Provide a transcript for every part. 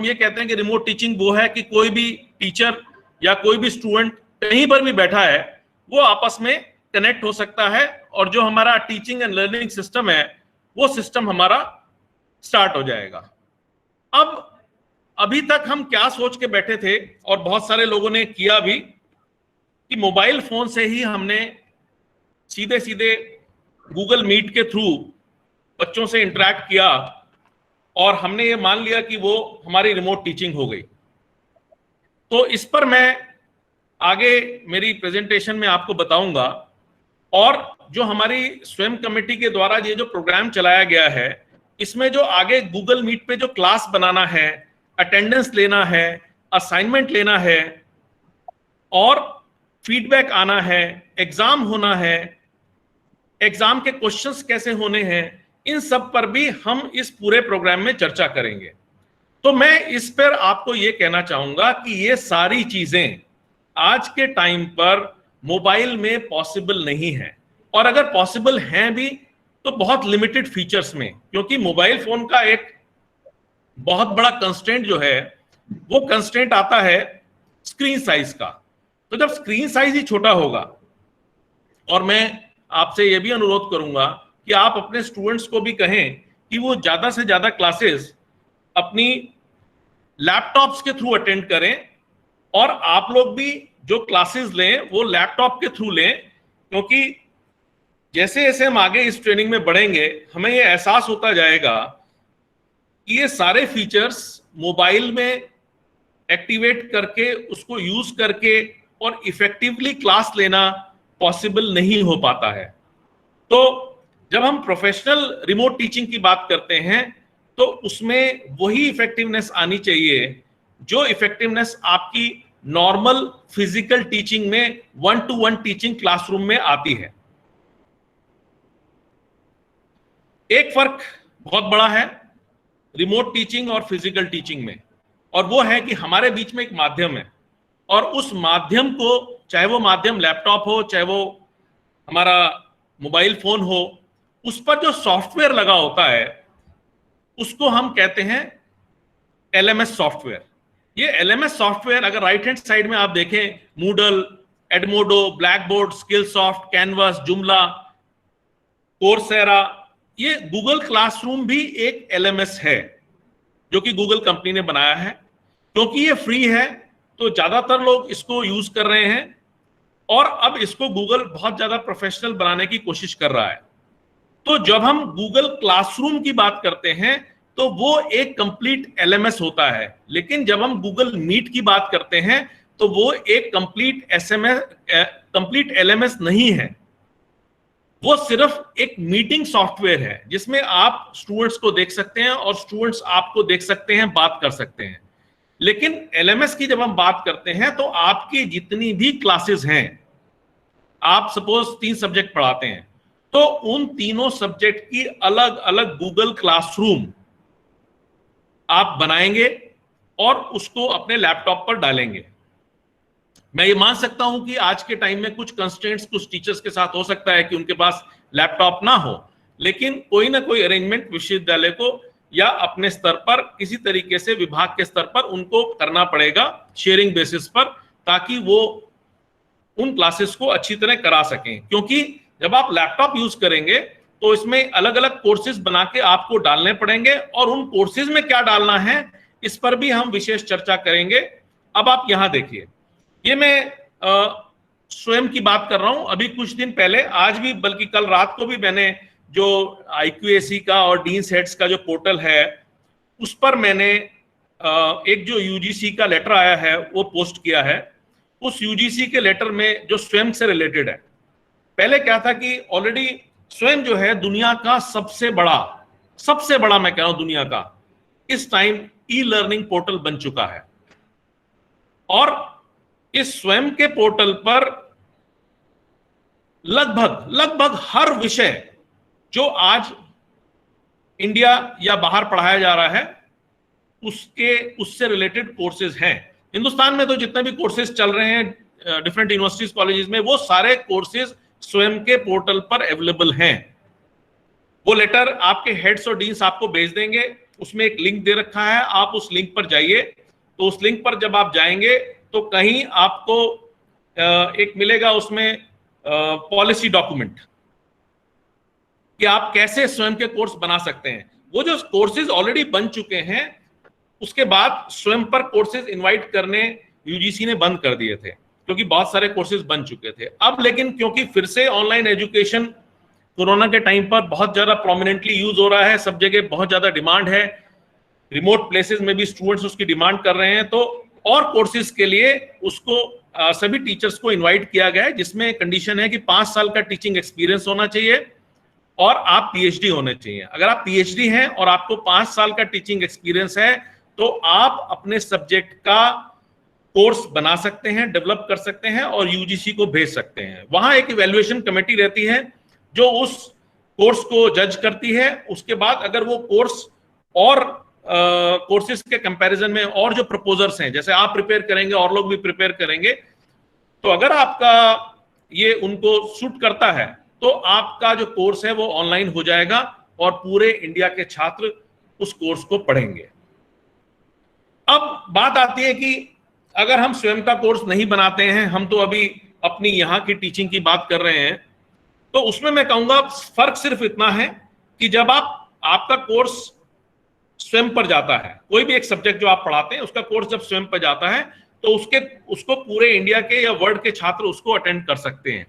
ये कहते हैं कि रिमोट टीचिंग वो है कि कोई भी टीचर या कोई भी स्टूडेंट कहीं पर भी बैठा है वो आपस में कनेक्ट हो सकता है और जो हमारा टीचिंग एंड लर्निंग सिस्टम है वो सिस्टम हमारा स्टार्ट हो जाएगा। अब अभी तक हम क्या सोच के बैठे थे और बहुत सारे लोगों ने किया भी कि मोबाइल फोन से ही हमने सीधे सीधे गूगल मीट के थ्रू बच्चों से इंटरेक्ट किया और हमने ये मान लिया कि वो हमारी रिमोट टीचिंग हो गई। तो इस पर मैं आगे मेरी प्रेजेंटेशन में आपको बताऊंगा। और जो हमारी स्वयं कमेटी के द्वारा ये जो प्रोग्राम चलाया गया है इसमें जो आगे गूगल मीट पे जो क्लास बनाना है, अटेंडेंस लेना है, असाइनमेंट लेना है और फीडबैक आना है, एग्जाम होना है, एग्जाम के क्वेश्चंस कैसे होने हैं, इन सब पर भी हम इस पूरे प्रोग्राम में चर्चा करेंगे। तो मैं इस पर आपको ये कहना चाहूंगा कि ये सारी चीजें आज के टाइम पर मोबाइल में पॉसिबल नहीं है और अगर पॉसिबल हैं भी तो बहुत लिमिटेड फीचर्स में, क्योंकि मोबाइल फोन का एक बहुत बड़ा कंस्ट्रेंट जो है वो कंस्ट्रेंट आता है स्क्रीन साइज का। तो जब स्क्रीन साइज ही छोटा होगा, और मैं आपसे यह भी अनुरोध करूंगा कि आप अपने स्टूडेंट्स को भी कहें कि वो ज्यादा से ज्यादा क्लासेस अपनी लैपटॉप्स के थ्रू अटेंड करें और आप लोग भी जो क्लासेस लें वो लैपटॉप के थ्रू लें, क्योंकि जैसे जैसे हम आगे इस ट्रेनिंग में बढ़ेंगे हमें ये एहसास होता जाएगा कि ये सारे फीचर्स मोबाइल में एक्टिवेट करके उसको यूज करके और इफेक्टिवली क्लास लेना पॉसिबल नहीं हो पाता है। तो जब हम प्रोफेशनल रिमोट टीचिंग की बात करते हैं तो उसमें वही इफेक्टिवनेस आनी चाहिए जो इफेक्टिवनेस आपकी नॉर्मल फिजिकल टीचिंग में 1-to-1 टीचिंग क्लासरूम में आती है। एक फर्क बहुत बड़ा है रिमोट टीचिंग और फिजिकल टीचिंग में, और वो है कि हमारे बीच में एक माध्यम है और उस माध्यम को, चाहे वो माध्यम लैपटॉप हो, चाहे वो हमारा मोबाइल फोन हो, उस पर जो सॉफ्टवेयर लगा होता है उसको हम कहते हैं एलएमएस सॉफ्टवेयर। ये एलएमएस सॉफ्टवेयर अगर राइट हैंड साइड में आप देखें, मूडल, एडमोडो, ब्लैक बोर्ड, स्किलसॉफ्ट, कैनवस, जुमला, कोर्सेरा, ये गूगल क्लासरूम भी एक एलएमएस है जो कि गूगल कंपनी ने बनाया है। क्योंकि ये फ्री है तो ज्यादातर लोग इसको यूज कर रहे हैं और अब इसको गूगल बहुत ज्यादा प्रोफेशनल बनाने की कोशिश कर रहा है। तो जब हम गूगल क्लासरूम की बात करते हैं तो वो एक कंप्लीट एलएमएस होता है, लेकिन जब हम गूगल मीट की बात करते हैं तो वो एक कंप्लीट एलएमएस नहीं है। वो सिर्फ एक मीटिंग सॉफ्टवेयर है जिसमें आप स्टूडेंट्स को देख सकते हैं और स्टूडेंट्स आपको देख सकते हैं, बात कर सकते हैं। लेकिन एलएमएस की जब हम बात करते हैं तो आपकी जितनी भी क्लासेस हैं, आप सपोज 3 सब्जेक्ट पढ़ाते हैं तो उन तीनों सब्जेक्ट की अलग अलग गूगल क्लासरूम आप बनाएंगे और उसको अपने लैपटॉप पर डालेंगे। मैं ये मान सकता हूं कि आज के टाइम में कुछ कंस्ट्रेंट्स कुछ टीचर्स के साथ हो सकता है कि उनके पास लैपटॉप ना हो, लेकिन कोई ना कोई अरेंजमेंट विश्वविद्यालय को या अपने स्तर पर किसी तरीके से विभाग के स्तर पर उनको करना पड़ेगा शेयरिंग बेसिस पर, ताकि वो उन क्लासेस को अच्छी तरह करा सकें। क्योंकि जब आप लैपटॉप यूज करेंगे तो इसमें अलग अलग कोर्सेज बना के आपको डालने पड़ेंगे और उन कोर्सेज में क्या डालना है इस पर भी हम विशेष चर्चा करेंगे। अब आप यहां देखिए, ये मैं स्वयं की बात कर रहा हूं। अभी कुछ दिन पहले, आज भी बल्कि कल रात को भी मैंने जो IQAC का और डीन सेट्स का जो पोर्टल है उस पर मैंने एक जो UGC का लेटर आया है वो पोस्ट किया है। उस UGC के लेटर में जो स्वयं से रिलेटेड है, पहले क्या था कि ऑलरेडी स्वयं जो है दुनिया का सबसे बड़ा मैं कह रहा हूं दुनिया का इस टाइम ई-लर्निंग पोर्टल बन चुका है। और इस स्वयं के पोर्टल पर लगभग हर विषय जो आज इंडिया या बाहर पढ़ाया जा रहा है उससे रिलेटेड कोर्सेज हैं। हिंदुस्तान में तो जितने भी कोर्सेज चल रहे हैं डिफरेंट यूनिवर्सिटीज कॉलेजेस में, वो सारे कोर्सेज स्वयं के पोर्टल पर अवेलेबल हैं। वो लेटर आपके हेड्स और डीन्स आपको भेज देंगे, उसमें एक लिंक दे रखा है, आप उस लिंक पर जाइए। तो उस लिंक पर जब आप जाएंगे तो कहीं आपको एक मिलेगा उसमें पॉलिसी डॉक्यूमेंट कि आप कैसे स्वयं के कोर्स बना सकते हैं। वो जो कोर्सेज ऑलरेडी बन चुके हैं, उसके बाद स्वयं पर कोर्सेज इनवाइट करने यूजीसी ने बंद कर दिए थे, क्योंकि बहुत सारे कोर्सेज बन चुके थे। अब लेकिन क्योंकि फिर से ऑनलाइन एजुकेशन कोरोना के टाइम पर बहुत ज्यादा प्रोमिनेंटली यूज हो रहा है, सब जगह बहुत ज्यादा डिमांड है, रिमोट प्लेसेस में भी स्टूडेंट्स उसकी डिमांड कर रहे हैं, तो और कोर्सेज के लिए उसको सभी टीचर्स को इनवाइट किया गया है, जिसमें कंडीशन है कि 5 साल का टीचिंग एक्सपीरियंस होना चाहिए और आप पीएचडी होने चाहिए। अगर आप पीएचडी हैं और आपको 5 साल का टीचिंग एक्सपीरियंस है तो आप अपने सब्जेक्ट का कोर्स बना सकते हैं, डेवलप कर सकते हैं और यूजीसी को भेज सकते हैं। वहां एक इवैल्यूएशन कमेटी रहती है जो उस कोर्स को जज करती है। उसके बाद अगर वो कोर्स और कोर्सेज के कंपैरिजन में और जो प्रपोजर्स हैं, जैसे आप प्रिपेयर करेंगे और लोग भी प्रिपेयर करेंगे, तो अगर आपका ये उनको सूट करता है तो आपका जो कोर्स है वो ऑनलाइन हो जाएगा और पूरे इंडिया के छात्र उस कोर्स को पढ़ेंगे। अब बात आती है कि अगर हम स्वयं का कोर्स नहीं बनाते हैं, हम तो अभी अपनी यहाँ की टीचिंग की बात कर रहे हैं, तो उसमें मैं कहूंगा फर्क सिर्फ इतना है कि जब आपका कोर्स स्वयं पर जाता है, कोई भी एक सब्जेक्ट जो आप पढ़ाते हैं उसका कोर्स जब स्वयं पर जाता है तो उसको पूरे इंडिया के या वर्ल्ड के छात्र उसको अटेंड कर सकते हैं,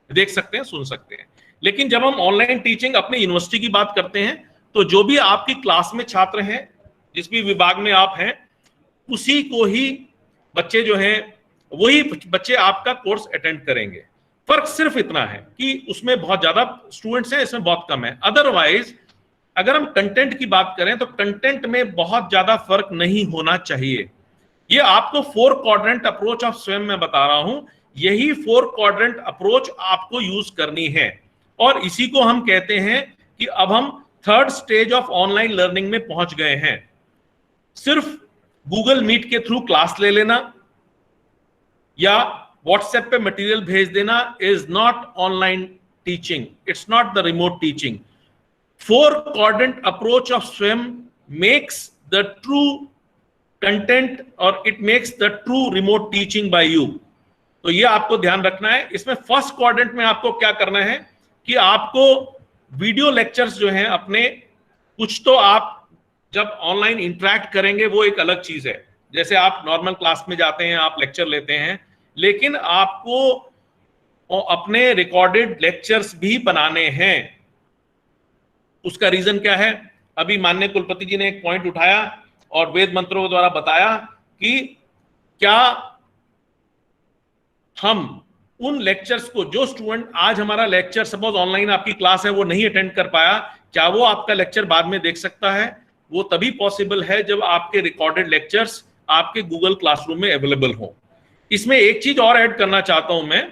देख सकते हैं, सुन सकते हैं। लेकिन जब हम ऑनलाइन टीचिंग अपनी यूनिवर्सिटी की बात करते हैं तो जो भी आपकी क्लास में छात्र हैं, जिस भी विभाग में आप हैं, उसी को ही बच्चे जो हैं वही बच्चे आपका कोर्स अटेंड करेंगे। फर्क सिर्फ इतना है कि उसमें बहुत ज्यादा स्टूडेंट्स हैं, इसमें बहुत कम है। अदरवाइज अगर हम कंटेंट की बात करें तो कंटेंट में बहुत ज्यादा फर्क नहीं होना चाहिए। ये आपको 4 क्वाड्रेंट अप्रोच ऑफ स्वयं में बता रहा हूं, यही 4 क्वाड्रेंट अप्रोच आपको यूज करनी है और इसी को हम कहते हैं कि अब हम 3rd stage of online learning में पहुंच गए हैं। सिर्फ गूगल मीट के थ्रू क्लास ले लेना या व्हाट्सएप पे मटेरियल भेज देना is not online teaching, it's not the remote teaching. 4 quadrant approach of swim makes the true content or it makes the true remote teaching by you। तो ये आपको ध्यान रखना है। इसमें फर्स्ट क्वाड्रेंट में आपको क्या करना है कि आपको वीडियो लेक्चर्स जो हैं अपने, कुछ तो आप जब ऑनलाइन इंटरेक्ट करेंगे वो एक अलग चीज है, जैसे आप नॉर्मल क्लास में जाते हैं, आप लेक्चर लेते हैं, लेकिन आपको अपने रिकॉर्डेड लेक्चर्स भी बनाने हैं। उसका रीजन क्या है? अभी माननीय कुलपति जी ने एक पॉइंट उठाया और वेद मंत्रों द्वारा बताया कि क्या हम उन लेक्चर्स को, जो स्टूडेंट आज हमारा लेक्चर सपोज ऑनलाइन आपकी क्लास है वो नहीं अटेंड कर पाया, क्या वो आपका लेक्चर बाद में देख सकता है? वो तभी पॉसिबल है जब आपके रिकॉर्डेड लेक्चर्स आपके गूगल क्लासरूम में अवेलेबल हो। इसमें एक चीज और ऐड करना चाहता हूं मैं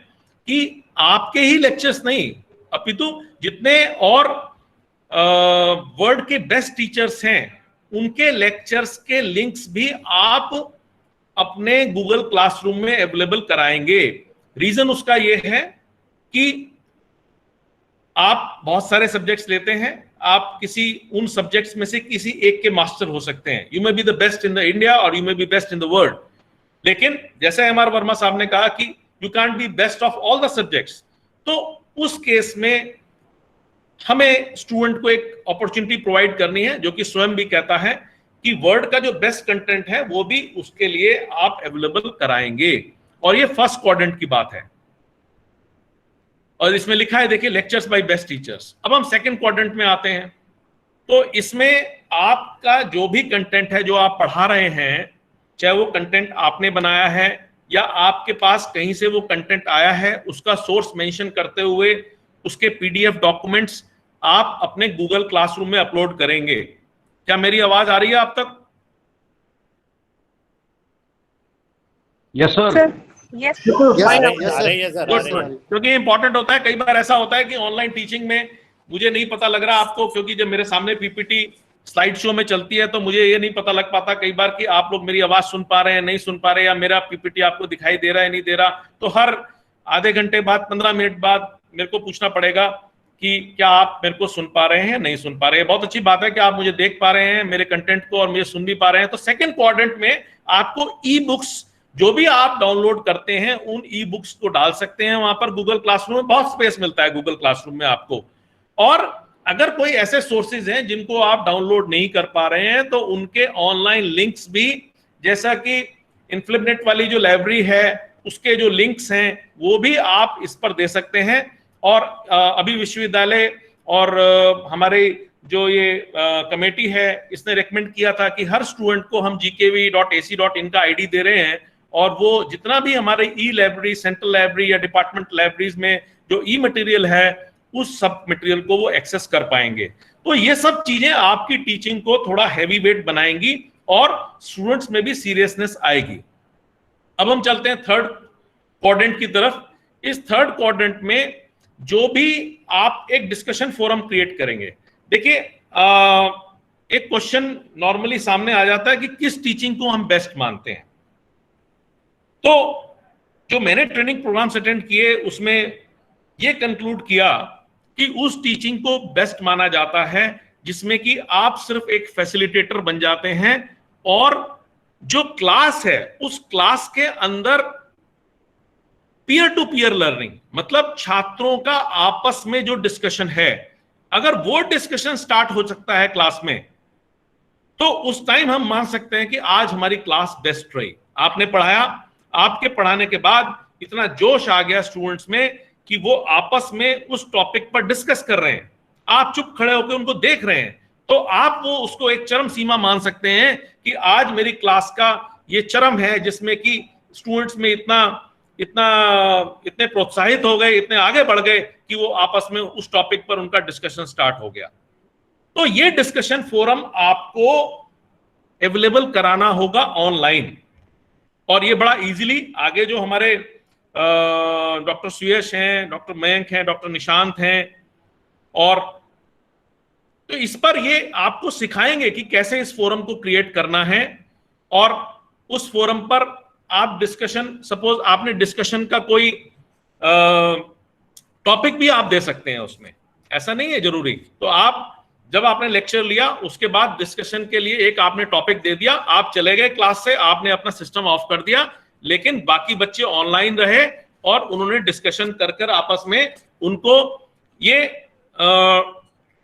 कि आपके ही लेक्चर्स नहीं, अपितु जितने और वर्ल्ड के बेस्ट टीचर्स हैं उनके लेक्चर्स के लिंक्स भी आप अपने गूगल क्लासरूम में अवेलेबल कराएंगे। रीजन उसका यह है कि आप बहुत सारे सब्जेक्ट्स लेते हैं, आप किसी उन सब्जेक्ट्स में से किसी एक के मास्टर हो सकते हैं। You may be the best in the India और you may be best in the world, लेकिन जैसे एम आर वर्मा साहब ने कहा कि you can't be best of all the subjects, तो उस केस में हमें स्टूडेंट को एक अपॉर्चुनिटी प्रोवाइड करनी है, जो कि स्वयं भी कहता है कि वर्ल्ड का जो बेस्ट कंटेंट है वो भी उसके लिए आप अवेलेबल कराएंगे। और ये फर्स्ट क्वाड्रेंट की बात है और इसमें लिखा है, देखिए, लेक्चर्स बाय बेस्ट टीचर्स। अब हम सेकंड क्वाड्रेंट में आते हैं, तो इसमें आपका जो भी कंटेंट है जो आप पढ़ा रहे हैं, चाहे वो कंटेंट आपने बनाया है या आपके पास कहीं से वो कंटेंट आया है, उसका सोर्स मेंशन करते हुए उसके पीडीएफ डॉक्यूमेंट्स आप अपने गूगल क्लासरूम में अपलोड करेंगे। क्या मेरी आवाज आ रही है आप तक? Yes sir. यस क्योंकि इंपॉर्टेंट होता है। कई बार ऐसा होता है कि ऑनलाइन टीचिंग में मुझे नहीं पता लग रहा आपको, क्योंकि जब मेरे सामने पीपीटी स्लाइड शो में चलती है तो मुझे ये नहीं पता लग पाता कई बार कि आप लोग मेरी आवाज सुन पा रहे हैं, नहीं सुन पा रहे, या मेरा पीपीटी आपको दिखाई दे रहा है, नहीं दे रहा। तो हर आधे घंटे बाद, 15 मिनट बाद मेरे को पूछना पड़ेगा कि क्या आप मेरे को सुन पा रहे हैं, नहीं सुन पा रहे हैं। बहुत अच्छी बात है कि आप मुझे देख पा रहे हैं, मेरे कंटेंट को, और मुझे सुन भी पा रहे हैं। तो सेकंड क्वाड्रेंट में आपको ई बुक्स जो भी आप डाउनलोड करते हैं उन ई बुक्स को डाल सकते हैं वहां पर। गूगल क्लासरूम में बहुत स्पेस मिलता है गूगल क्लासरूम में आपको। और अगर कोई ऐसे सोर्सेज हैं जिनको आप डाउनलोड नहीं कर पा रहे हैं तो उनके ऑनलाइन लिंक्स भी, जैसा कि इन्फ्लिबनेट वाली जो लाइब्रेरी है उसके जो लिंक्स हैं वो भी आप इस पर दे सकते हैं। और अभी विश्वविद्यालय और हमारे जो ये कमेटी है इसने रेकमेंड किया था कि हर स्टूडेंट को हम gkv.ac.in का आईडी दे रहे हैं, और वो जितना भी हमारे ई लाइब्रेरी, सेंट्रल लाइब्रेरी या डिपार्टमेंट लाइब्रेरीज में जो ई मटेरियल है उस सब मटेरियल को वो एक्सेस कर पाएंगे। तो ये सब चीजें आपकी टीचिंग को थोड़ा हैवी वेट बनाएंगी और स्टूडेंट्स में भी सीरियसनेस आएगी। अब हम चलते हैं थर्ड क्वाड्रेंट की तरफ। इस थर्ड क्वाड्रेंट में जो भी आप एक डिस्कशन फोरम क्रिएट करेंगे, देखिए एक क्वेश्चन नॉर्मली सामने आ जाता है कि किस टीचिंग को हम बेस्ट मानते हैं। तो जो मैंने ट्रेनिंग प्रोग्राम्स अटेंड किए उसमें यह कंक्लूड किया कि उस टीचिंग को बेस्ट माना जाता है जिसमें कि आप सिर्फ एक फैसिलिटेटर बन जाते हैं और जो क्लास है उस क्लास के अंदर पीयर टू पीयर लर्निंग, मतलब छात्रों का आपस में जो डिस्कशन है, अगर वो डिस्कशन स्टार्ट हो सकता है क्लास में तो उस टाइम हम मान सकते हैं कि आज हमारी क्लास बेस्ट रही। आपने पढ़ाया, आपके पढ़ाने के बाद इतना जोश आ गया स्टूडेंट्स में कि वो आपस में उस टॉपिक पर डिस्कस कर रहे हैं, आप चुप खड़े होकर उनको देख रहे हैं, तो आप वो उसको एक चरम सीमा मान सकते हैं कि आज मेरी क्लास का ये चरम है जिसमें कि स्टूडेंट्स में इतने प्रोत्साहित हो गए, इतने आगे बढ़ गए कि वो आपस में उस टॉपिक पर उनका डिस्कशन स्टार्ट हो गया। तो ये डिस्कशन फोरम आपको अवेलेबल कराना होगा ऑनलाइन, और ये बड़ा इजीली आगे जो हमारे डॉक्टर सुयश हैं, डॉक्टर मयंक हैं, डॉक्टर निशांत हैं, और तो इस पर ये आपको सिखाएंगे कि कैसे इस फोरम को क्रिएट करना है। और उस फोरम पर आप डिस्कशन, सपोज आपने डिस्कशन का कोई टॉपिक भी आप दे सकते हैं उसमें, ऐसा नहीं है जरूरी। तो आप जब आपने लेक्चर लिया उसके बाद डिस्कशन के लिए एक आपने टॉपिक दे दिया, आप चले गए क्लास से, आपने अपना सिस्टम ऑफ कर दिया, लेकिन बाकी बच्चे ऑनलाइन रहे और उन्होंने डिस्कशन कर आपस में उनको ये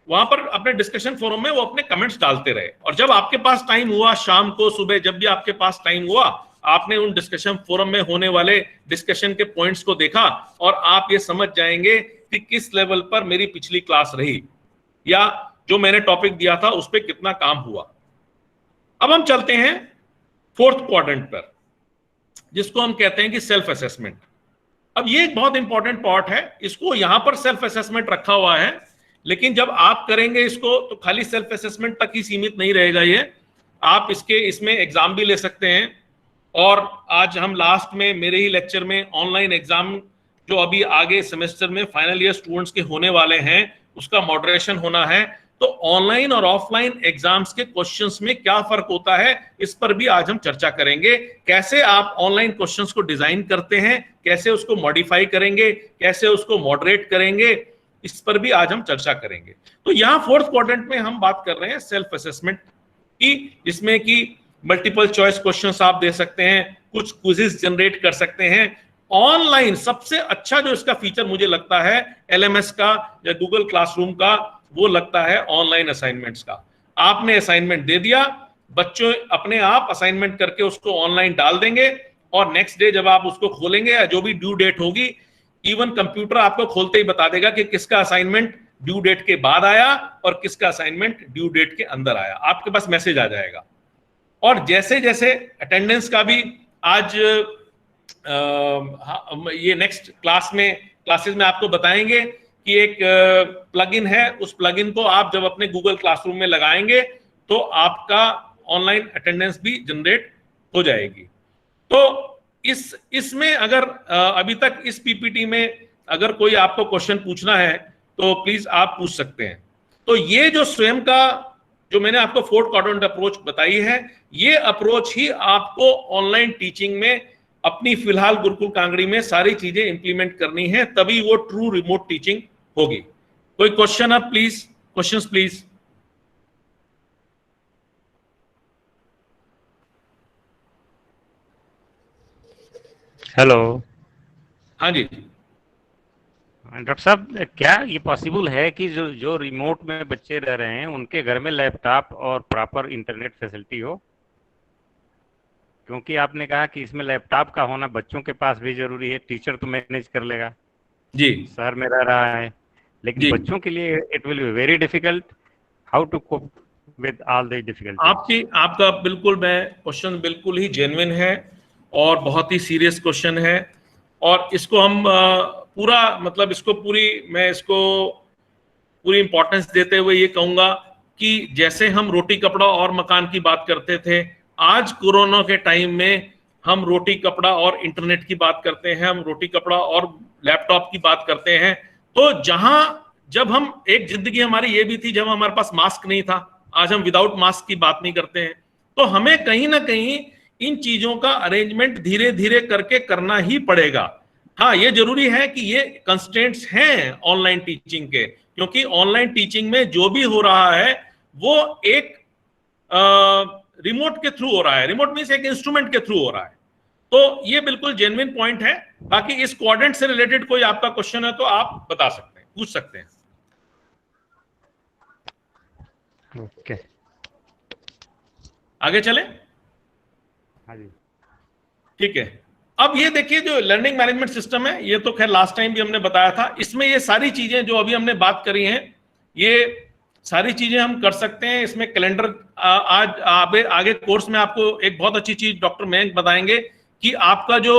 वहां पर अपने डिस्कशन फोरम में वो अपने कमेंट्स डालते रहे। और जब आपके पास टाइम हुआ, शाम को, सुबह, जब भी आपके पास टाइम हुआ, आपने उन डिस्कशन फोरम में होने वाले डिस्कशन के पॉइंट्स को देखा और आप ये समझ जाएंगे कि किस लेवल पर मेरी पिछली क्लास रही या जो मैंने टॉपिक दिया था उस पर कितना काम हुआ। अब हम चलते हैं फोर्थ क्वाड्रेंट पर, जिसको हम कहते हैं कि सेल्फ असेसमेंट। अब ये एक बहुत इंपॉर्टेंट पार्ट है, इसको यहां पर सेल्फ असेसमेंट रखा हुआ है, लेकिन जब आप करेंगे इसको तो खाली सेल्फ असेसमेंट तक ही सीमित नहीं रहेगा ये, आप इसमें एग्जाम भी ले सकते हैं। और आज हम लास्ट में मेरे ही लेक्चर में ऑनलाइन एग्जाम जो अभी आगे सेमेस्टर में फाइनल ईयर स्टूडेंट्स के होने वाले हैं उसका मॉडरेशन होना है, तो ऑनलाइन और ऑफलाइन एग्जाम्स के क्वेश्चंस में क्या फर्क होता है इस पर भी आज हम चर्चा करेंगे। कैसे आप ऑनलाइन क्वेश्चंस को डिजाइन करते हैं, कैसे उसको मॉडिफाई करेंगे, कैसे उसको मॉडरेट करेंगे, इस पर भी आज हम चर्चा करेंगे। तो यहां फोर्थ क्वाड्रेंट में हम बात कर रहे हैं सेल्फ असेसमेंट की, जिसमें कि मल्टीपल चॉइस क्वेश्चंस आप दे सकते हैं, कुछ क्विज़ेस जनरेट कर सकते हैं ऑनलाइन। सबसे अच्छा जो इसका फीचर मुझे लगता है LMS का या गूगल क्लासरूम का, वो लगता है ऑनलाइन असाइनमेंट्स का। आपने असाइनमेंट दे दिया, बच्चों अपने आप असाइनमेंट करके उसको ऑनलाइन डाल देंगे, और नेक्स्ट डे जब आप उसको खोलेंगे या जो भी ड्यू डेट होगी, इवन कंप्यूटर आपको खोलते ही बता देगा कि किसका असाइनमेंट ड्यू डेट के बाद आया और किसका असाइनमेंट ड्यू डेट के अंदर आया, आपके पास मैसेज आ जाएगा। और जैसे जैसे अटेंडेंस का भी आज ये नेक्स्ट क्लासेस में आपको बताएंगे कि एक प्लगइन है, उस प्लगइन को आप जब अपने गूगल क्लासरूम में लगाएंगे तो आपका ऑनलाइन अटेंडेंस भी जनरेट हो जाएगी। तो इसमें अगर अभी तक इस पीपीटी में अगर कोई आपको क्वेश्चन पूछना है तो प्लीज आप पूछ सकते हैं। तो ये जो स्वयं का जो मैंने आपको फोर्थ क्वाड्रेंट अप्रोच बताई है, ये अप्रोच ही आपको ऑनलाइन टीचिंग में अपनी फिलहाल गुरुकुल कांगड़ी में सारी चीजें इंप्लीमेंट करनी है, तभी वो ट्रू रिमोट टीचिंग होगी। कोई क्वेश्चन अब प्लीज, क्वेश्चंस प्लीज। हेलो। हाँ जी। डॉक्टर साहब, क्या ये पॉसिबल है कि जो जो रिमोट में बच्चे रह रहे हैं उनके घर में लैपटॉप और प्रॉपर इंटरनेट फैसिलिटी हो? क्योंकि आपने कहा कि इसमें लैपटॉप का होना बच्चों के पास भी जरूरी है, टीचर तो मैनेज कर लेगा, जी शहर में रह रहा है, लेकिन जी, बच्चों के लिए it will be very difficult. How to cope with all the difficulties? आपका बिल्कुल, मैं क्वेश्चन बिल्कुल ही जेन्युइन है और बहुत ही सीरियस क्वेश्चन है। और इसको हम पूरा मतलब इसको पूरी मैं इसको पूरी इंपॉर्टेंस देते हुए ये कहूंगा कि जैसे हम रोटी कपड़ा और मकान की बात करते थे, आज कोरोना के टाइम में हम रोटी कपड़ा और इंटरनेट की बात करते हैं, हम रोटी कपड़ा और लैपटॉप की बात करते हैं। तो जहां जब हम एक जिंदगी हमारी ये भी थी जब हमारे पास मास्क नहीं था, आज हम विदाउट मास्क की बात नहीं करते हैं। तो हमें कहीं ना कहीं इन चीजों का अरेंजमेंट धीरे धीरे करके करना ही पड़ेगा। हाँ, ये जरूरी है कि ये कंस्ट्रेंट्स हैं ऑनलाइन टीचिंग के, क्योंकि ऑनलाइन टीचिंग में जो भी हो रहा है वो एक रिमोट के थ्रू हो रहा है, रिमोट मींस एक इंस्ट्रूमेंट के थ्रू हो रहा है। तो ये बिल्कुल जेन्युइन पॉइंट है। बाकी इस क्वाड्रेंट से रिलेटेड कोई आपका क्वेश्चन है तो आप बता सकते हैं, पूछ सकते हैं। ओके, आगे चलें। हाँ जी। ठीक है, अब ये देखिए जो लर्निंग मैनेजमेंट सिस्टम है, ये तो खैर लास्ट टाइम भी हमने बताया था, इसमें ये सारी चीजें जो अभी हमने बात करी हैं, ये सारी चीजें हम कर सकते हैं। इसमें कैलेंडर आज आगे कोर्स में आपको एक बहुत अच्छी चीज डॉक्टर मयंक बताएंगे कि आपका जो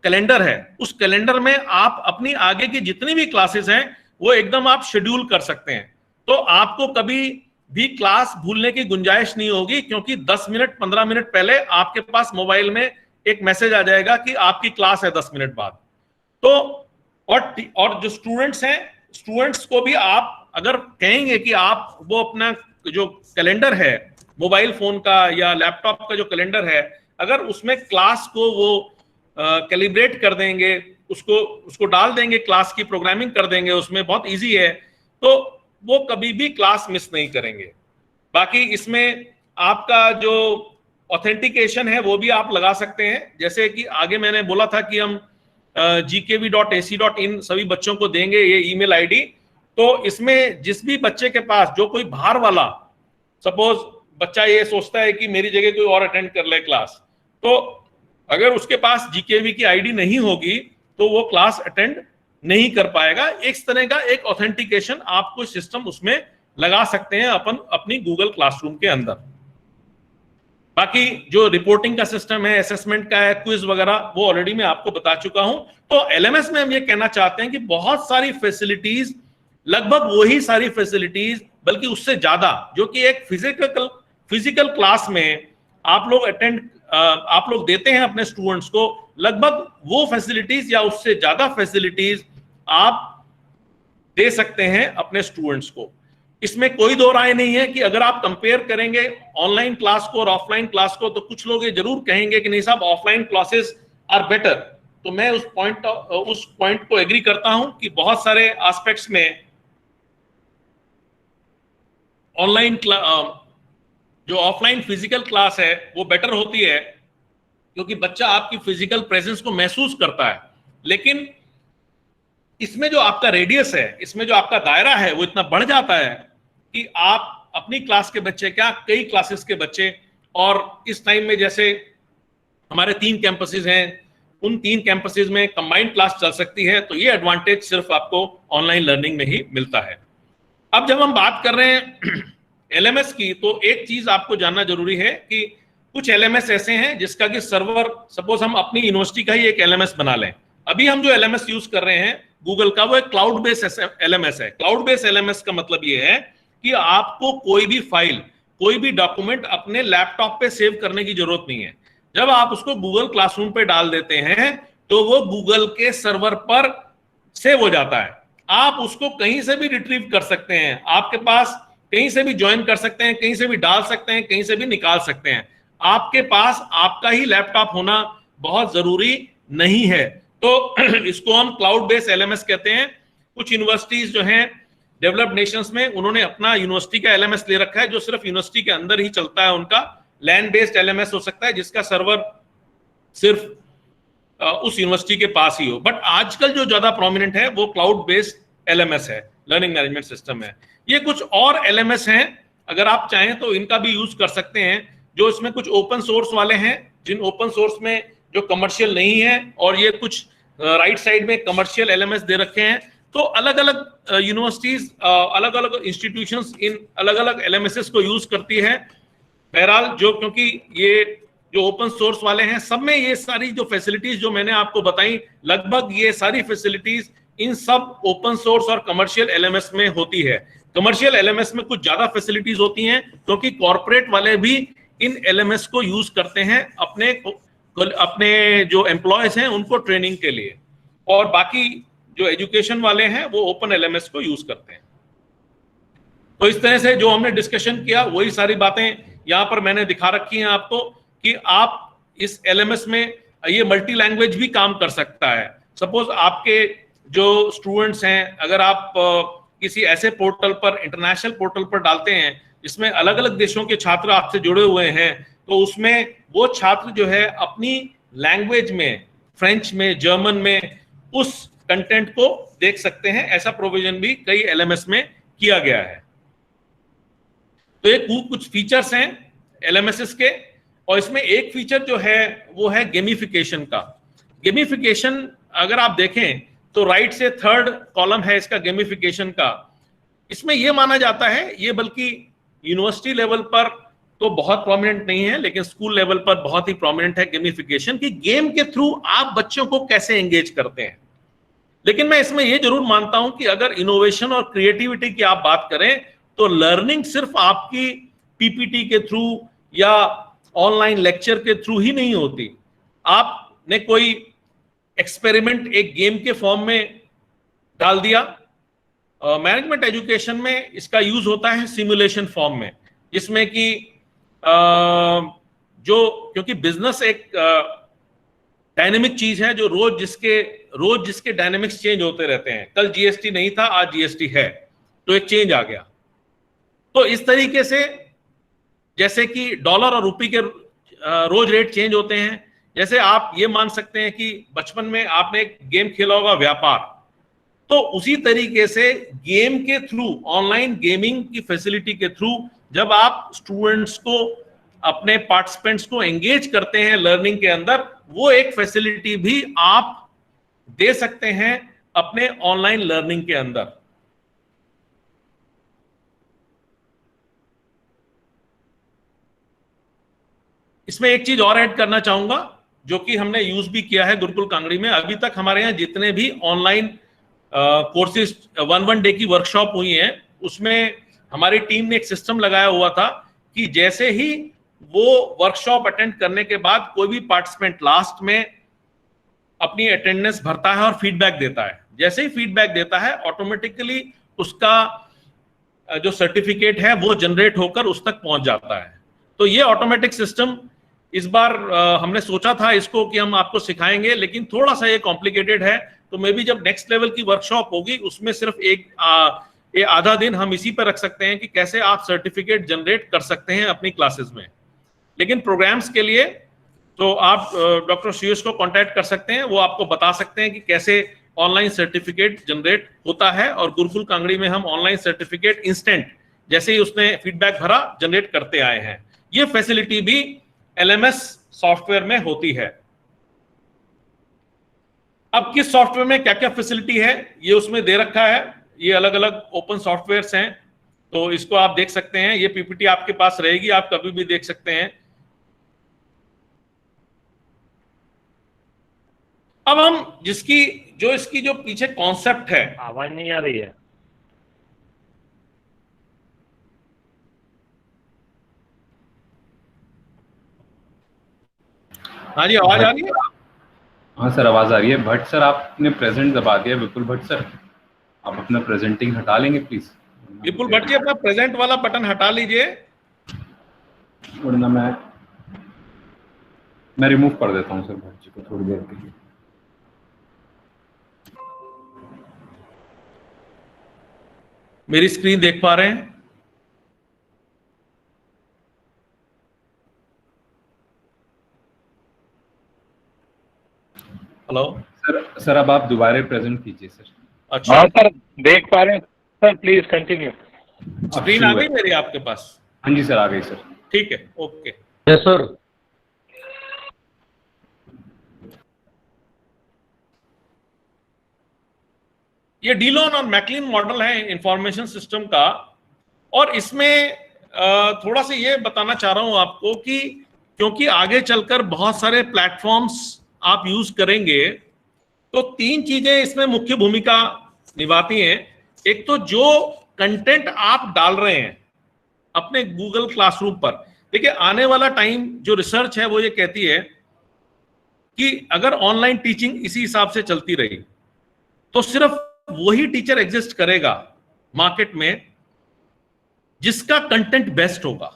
कैलेंडर है, उस कैलेंडर में आप अपनी आगे की जितनी भी क्लासेस हैं वो एकदम आप शेड्यूल कर सकते हैं। तो आपको कभी भी क्लास भूलने की गुंजाइश नहीं होगी, क्योंकि 10 मिनट 15 मिनट पहले आपके पास मोबाइल में एक मैसेज आ जाएगा कि आपकी क्लास है 10 मिनट बाद। तो और जो स्टूडेंट्स हैं, स्टूडेंट्स को भी आप अगर कहेंगे कि आप वो अपना जो कैलेंडर है मोबाइल फोन का या लैपटॉप का जो कैलेंडर है, अगर उसमें क्लास को वो कैलिब्रेट कर देंगे, उसको डाल देंगे, क्लास की प्रोग्रामिंग कर देंगे, उसमें बहुत इजी है, तो वो कभी भी क्लास मिस नहीं करेंगे। बाकी इसमें आपका जो ऑथेंटिकेशन है वो भी आप लगा सकते हैं, जैसे कि आगे मैंने बोला था कि हम gkv.ac.in सभी बच्चों को देंगे ये ईमेल आईडी। तो इसमें जिस भी बच्चे के पास जो कोई बाहर वाला, सपोज बच्चा ये सोचता है कि मेरी जगह कोई और अटेंड कर ले क्लास, तो अगर उसके पास जीकेवी की आईडी नहीं होगी तो वो क्लास अटेंड नहीं कर पाएगा। इस तरह का एक ऑथेंटिकेशन आपको सिस्टम उसमें लगा सकते हैं अपन अपनी गूगल क्लासरूम के अंदर। बाकी जो रिपोर्टिंग का सिस्टम है, असेसमेंट का है, क्विज वगैरह, वो ऑलरेडी मैं आपको बता चुका हूं। तो एलएमएस में हम ये कहना चाहते हैं कि बहुत सारी फैसिलिटीज, लगभग वही सारी फैसिलिटीज बल्कि उससे ज्यादा, जो कि एक फिजिकल क्लास में आप लोग देते हैं अपने स्टूडेंट्स को, लगभग वो फैसिलिटीज या उससे ज्यादा फैसिलिटीज आप दे सकते हैं अपने स्टूडेंट्स को। इसमें कोई दो राय नहीं है कि अगर आप कंपेयर करेंगे ऑनलाइन क्लास को और ऑफलाइन क्लास को, तो कुछ लोग ये जरूर कहेंगे कि नहीं साहब ऑफलाइन क्लासेस आर बेटर। तो मैं उस पॉइंट को एग्री करता हूं कि बहुत सारे एस्पेक्ट्स में ऑनलाइन जो ऑफलाइन फिजिकल क्लास है वो बेटर होती है, क्योंकि बच्चा आपकी फिजिकल प्रेजेंस को महसूस करता है। लेकिन इसमें जो आपका रेडियस है, इसमें जो आपका दायरा है, वो इतना बढ़ जाता है कि आप अपनी क्लास के बच्चे क्या कई क्लासेस के बच्चे, और इस टाइम में जैसे हमारे 3 कैंपसेस हैं, उन 3 कैंपसेस में कंबाइंड क्लास चल सकती है। तो ये एडवांटेज सिर्फ आपको ऑनलाइन लर्निंग में ही मिलता है। अब जब हम बात कर रहे हैं एलएमएस की, तो एक चीज आपको जानना जरूरी है कि कुछ एलएमएस ऐसे हैं जिसका कि सर्वर, सपोज हम अपनी यूनिवर्सिटी का ही एक एलएमएस बना लें। अभी हम जो एलएमएस यूज कर रहे हैं गूगल का, वो एक क्लाउड बेस्ड एलएमएस है। क्लाउड बेस्ड एलएमएस का मतलब ये है कि आपको कोई भी फाइल, कोई भी डॉक्यूमेंट अपने लैपटॉप पे सेव करने की जरूरत नहीं है। जब आप उसको गूगल क्लासरूम पे डाल देते हैं तो वो गूगल के सर्वर पर सेव हो जाता है। आप उसको कहीं से भी रिट्रीव कर सकते हैं, आपके पास कहीं से भी ज्वाइन कर सकते हैं, कहीं से भी डाल सकते हैं, कहीं से भी निकाल सकते हैं। आपके पास आपका ही लैपटॉप होना बहुत जरूरी नहीं है। तो इसको हम क्लाउड बेस्ड एलएमएस कहते हैं। कुछ यूनिवर्सिटीज जो हैं डेवलप्ड नेशंस में उन्होंने अपना यूनिवर्सिटी का एलएमएस ले रखा है, जो सिर्फ यूनिवर्सिटी के अंदर ही चलता है। उनका लैंड बेस्ड एलएमएस हो सकता है जिसका सर्वर सिर्फ उस यूनिवर्सिटी के पास ही हो। बट आजकल जो ज्यादा प्रोमिनेंट है वो क्लाउड बेस्ड एलएमएस है, लर्निंग मैनेजमेंट सिस्टम है। ये कुछ और एलएमएस हैं, अगर आप चाहें तो इनका भी यूज कर सकते हैं, जो इसमें कुछ ओपन सोर्स वाले हैं, जिन ओपन सोर्स में जो कमर्शियल नहीं है, और ये कुछ राइट साइड में कमर्शियल एलएमएस दे रखे हैं। तो अलग अलग यूनिवर्सिटीज, अलग अलग इंस्टीट्यूशंस इन अलग अलग एलएमएस को यूज करती है। बहरहाल जो, क्योंकि ये जो ओपन सोर्स वाले हैं, सब में ये सारी जो फैसिलिटीज जो मैंने आपको बताई, लगभग ये सारी फैसिलिटीज इन सब ओपन सोर्स और कमर्शियल एलएमएस में होती है। कमर्शियल एलएमएस में कुछ ज्यादा फैसिलिटीज होती हैं, क्योंकि कॉर्पोरेट वाले भी इन एलएमएस को यूज करते हैं अपने जो एम्प्लॉयज हैं उनको ट्रेनिंग के लिए, और बाकी जो एजुकेशन वाले हैं वो ओपन एलएमएस को यूज करते हैं। तो इस तरह से जो हमने डिस्कशन किया वही सारी बातें यहां पर मैंने दिखा रखी हैं आपको, कि आप इस एलएमएस में ये मल्टी लैंग्वेज भी काम कर सकता है। सपोज आपके जो स्टूडेंट्स हैं, अगर आप किसी ऐसे पोर्टल पर, इंटरनेशनल पोर्टल पर डालते हैं जिसमें अलग अलग देशों के छात्र आपसे जुड़े हुए हैं, तो उसमें वो छात्र जो है अपनी लैंग्वेज में, फ्रेंच में, जर्मन में, उस कंटेंट को देख सकते हैं। ऐसा प्रोविजन भी कई एलएमएस में किया गया है। तो ये कुछ फीचर्स हैं एलएमएस के, और इसमें एक फीचर जो है वो है गेमिफिकेशन का। गेमिफिकेशन अगर आप देखें तो राइट से थर्ड कॉलम है इसका गेमिफिकेशन का। इसमें यह माना जाता है, ये बल्कि यूनिवर्सिटी लेवल पर तो बहुत प्रोमिनेंट नहीं है, लेकिन स्कूल लेवल पर बहुत ही प्रोमिनेंट है गेमिफिकेशन, कि गेम के थ्रू आप बच्चों को कैसे एंगेज करते हैं। लेकिन मैं इसमें यह जरूर मानता हूं कि अगर इनोवेशन और क्रिएटिविटी की आप बात करें तो लर्निंग सिर्फ आपकी पीपीटी के थ्रू या ऑनलाइन लेक्चर के थ्रू ही नहीं होती। आपने कोई एक्सपेरिमेंट एक गेम के फॉर्म में डाल दिया, मैनेजमेंट एजुकेशन में इसका यूज होता है सिमुलेशन फॉर्म में, जिसमें कि जो, क्योंकि बिजनेस एक डायनेमिक चीज है, जो रोज जिसके डायनेमिक्स चेंज होते रहते हैं। कल जीएसटी नहीं था, आज जीएसटी है, तो एक चेंज आ गया। तो इस तरीके से जैसे कि डॉलर और रुपये के रोज रेट चेंज होते हैं, जैसे आप ये मान सकते हैं कि बचपन में आपने एक गेम खेला होगा व्यापार, तो उसी तरीके से गेम के थ्रू, ऑनलाइन गेमिंग की फैसिलिटी के थ्रू जब आप स्टूडेंट्स को, अपने पार्टिसिपेंट्स को एंगेज करते हैं लर्निंग के अंदर, वो एक फैसिलिटी भी आप दे सकते हैं अपने ऑनलाइन लर्निंग के अंदर। इसमें एक चीज और ऐड करना चाहूंगा जो कि हमने यूज भी किया है गुरुकुल कांगड़ी में। अभी तक हमारे यहाँ जितने भी ऑनलाइन कोर्सेज 1 डे की वर्कशॉप हुई हैं, उसमें हमारी टीम ने एक सिस्टम लगाया हुआ था कि जैसे ही वो वर्कशॉप अटेंड करने के बाद कोई भी पार्टिसिपेंट लास्ट में अपनी अटेंडेंस भरता है और फीडबैक देता है। जैसे ही फीडबैक देता है, ऑटोमेटिकली उसका जो सर्टिफिकेट है वो जनरेट होकर उस तक पहुंच जाता है। तो ये ऑटोमेटिक सिस्टम इस बार हमने सोचा था इसको कि हम आपको सिखाएंगे, लेकिन थोड़ा सा ये कॉम्प्लिकेटेड है। तो मे बी जब नेक्स्ट लेवल की वर्कशॉप होगी उसमें सिर्फ एक आधा दिन हम इसी पर रख सकते हैं कि कैसे आप सर्टिफिकेट जनरेट कर सकते हैं अपनी क्लासेस में। लेकिन प्रोग्राम्स के लिए तो आप डॉक्टर सुयश को कांटेक्ट कर सकते हैं, वो आपको बता सकते हैं कि कैसे ऑनलाइन सर्टिफिकेट जनरेट होता है। और गुरुकुल कांगड़ी में हम ऑनलाइन सर्टिफिकेट इंस्टेंट, जैसे ही उसने फीडबैक भरा, जनरेट करते आए हैं। ये फैसिलिटी भी एलएमएस सॉफ्टवेयर में होती है। अब किस सॉफ्टवेयर में क्या क्या फैसिलिटी है ये उसमें दे रखा है। ये अलग अलग ओपन सॉफ्टवेयर्स हैं, तो इसको आप देख सकते हैं। ये पीपीटी आपके पास रहेगी, आप कभी भी देख सकते हैं। अब हम इसकी जो पीछे कॉन्सेप्ट है, आवाज नहीं आ रही है। हाँ जी, आवाज आ रही है? हाँ सर, आवाज आ रही है। भट्ट सर, आपने प्रेजेंट दबा दिया। विपुल भट्ट सर, आप अपना प्रेजेंटिंग हटा लेंगे प्लीज। विपुल भट्ट जी, अपना प्रेजेंट वाला बटन हटा लीजिए, वरना मैं रिमूव कर देता हूँ सर भट्ट जी को थोड़ी देर के लिए। मेरी स्क्रीन देख पा रहे हैं? हेलो सर अब आप दोबारा प्रेजेंट कीजिए सर। अच्छा हाँ सर, देख पा रहे हैं सर, प्लीज कंटिन्यू। स्क्रीन आ गई मेरी आपके पास? हाँ जी सर, आ गई सर। ठीक है, ओके। Yes sir. ये डीलोन और मैकलिन मॉडल है इंफॉर्मेशन सिस्टम का, और इसमें थोड़ा सा ये बताना चाह रहा हूं आपको कि क्योंकि आगे चलकर बहुत सारे प्लेटफॉर्म्स आप यूज करेंगे, तो 3 चीजें इसमें मुख्य भूमिका निभाती हैं। एक तो जो कंटेंट आप डाल रहे हैं अपने गूगल क्लासरूम पर, देखिए आने वाला टाइम जो रिसर्च है वो ये कहती है कि अगर ऑनलाइन टीचिंग इसी हिसाब से चलती रही तो सिर्फ वही टीचर एग्जिस्ट करेगा मार्केट में जिसका कंटेंट बेस्ट होगा।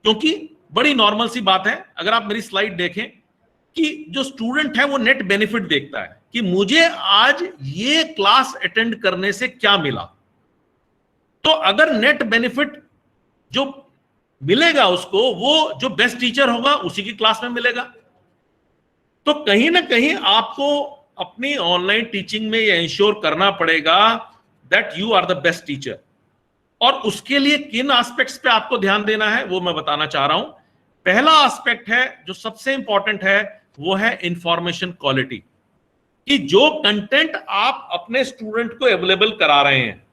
क्योंकि बड़ी नॉर्मल सी बात है, अगर आप मेरी स्लाइड देखें कि जो स्टूडेंट है वो नेट बेनिफिट देखता है कि मुझे आज ये क्लास अटेंड करने से क्या मिला। तो अगर नेट बेनिफिट जो मिलेगा उसको, वो जो बेस्ट टीचर होगा उसी की क्लास में मिलेगा। तो कहीं ना कहीं आपको अपनी ऑनलाइन टीचिंग में ये इंश्योर करना पड़ेगा that you are the best teacher. और उसके लिए किन एस्पेक्ट्स पे आपको ध्यान देना है वो मैं बताना चाह रहा हूं। पहला एस्पेक्ट है जो सबसे इंपॉर्टेंट है, वो है इंफॉर्मेशन क्वालिटी, कि जो कंटेंट आप अपने स्टूडेंट को अवेलेबल करा रहे हैं,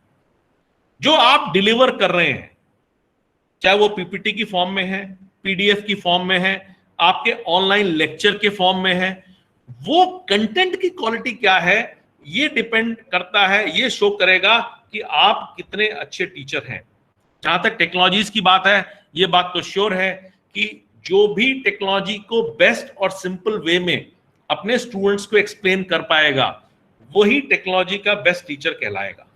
जो आप डिलीवर कर रहे हैं, चाहे वो पीपीटी की फॉर्म में है, पीडीएफ की फॉर्म में है, आपके ऑनलाइन लेक्चर के फॉर्म में है, वो कंटेंट की क्वालिटी क्या है ये डिपेंड करता है, ये शो करेगा कि आप कितने अच्छे टीचर हैं। जहां तक टेक्नोलॉजीज की बात है, ये बात तो श्योर है कि जो भी टेक्नोलॉजी को बेस्ट और सिंपल वे में अपने स्टूडेंट्स को एक्सप्लेन कर पाएगा वही टेक्नोलॉजी का बेस्ट टीचर कहलाएगा।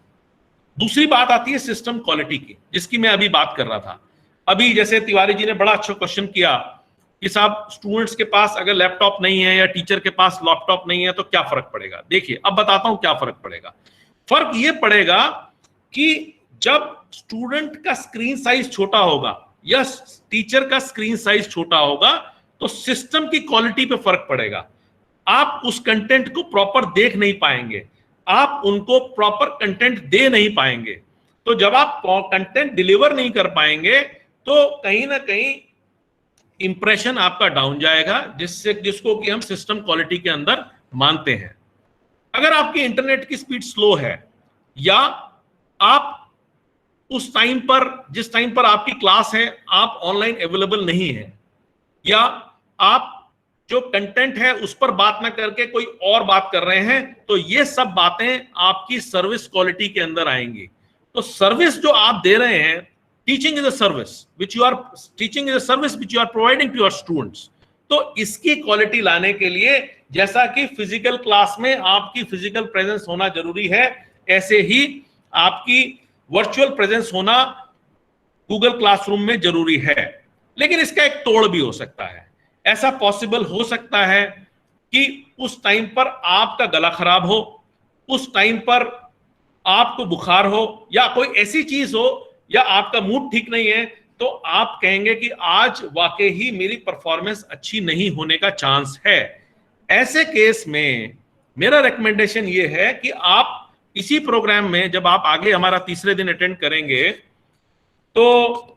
दूसरी बात आती है सिस्टम क्वालिटी की, जिसकी मैं अभी बात कर रहा था। अभी जैसे तिवारी जी ने बड़ा अच्छा क्वेश्चन किया कि साहब स्टूडेंट्स के पास अगर लैपटॉप नहीं है या टीचर के पास लैपटॉप नहीं है तो क्या फर्क पड़ेगा। देखिए अब बताता हूं क्या फर्क पड़ेगा। फर्क ये पड़ेगा कि जब स्टूडेंट का स्क्रीन साइज छोटा होगा या टीचर का स्क्रीन साइज छोटा होगा तो सिस्टम की क्वालिटी पे फर्क पड़ेगा। आप उस कंटेंट को प्रॉपर देख नहीं पाएंगे, आप उनको प्रॉपर कंटेंट दे नहीं पाएंगे। तो जब आप कंटेंट डिलीवर नहीं कर पाएंगे तो कहीं ना कहीं इंप्रेशन आपका डाउन जाएगा, जिसको कि हम सिस्टम क्वालिटी के अंदर मानते हैं। अगर आपकी इंटरनेट की स्पीड स्लो है या आप उस टाइम पर, जिस टाइम पर आपकी क्लास है, आप ऑनलाइन अवेलेबल नहीं है, या आप जो कंटेंट है उस पर बात ना करके कोई और बात कर रहे हैं, तो ये सब बातें आपकी सर्विस क्वालिटी के अंदर आएंगी। तो सर्विस जो आप दे रहे हैं, teaching is a service which you are providing to your students. तो इसकी क्वालिटी लाने के लिए जैसा कि फिजिकल क्लास में आपकी फिजिकल प्रेजेंस होना जरूरी है, ऐसे ही आपकी वर्चुअल प्रेजेंस होना गूगल क्लासरूम में जरूरी है। लेकिन इसका एक तोड़ भी हो सकता है। ऐसा पॉसिबल हो सकता है कि उस टाइम पर आपका गला खराब हो, उस टाइम पर आपको बुखार हो, या कोई ऐसी चीज हो, या आपका मूड ठीक नहीं है, तो आप कहेंगे कि आज वाकई ही मेरी परफॉर्मेंस अच्छी नहीं होने का चांस है। ऐसे केस में मेरा रिकमेंडेशन ये है कि आप इसी प्रोग्राम में जब आप आगे हमारा तीसरे दिन अटेंड करेंगे तो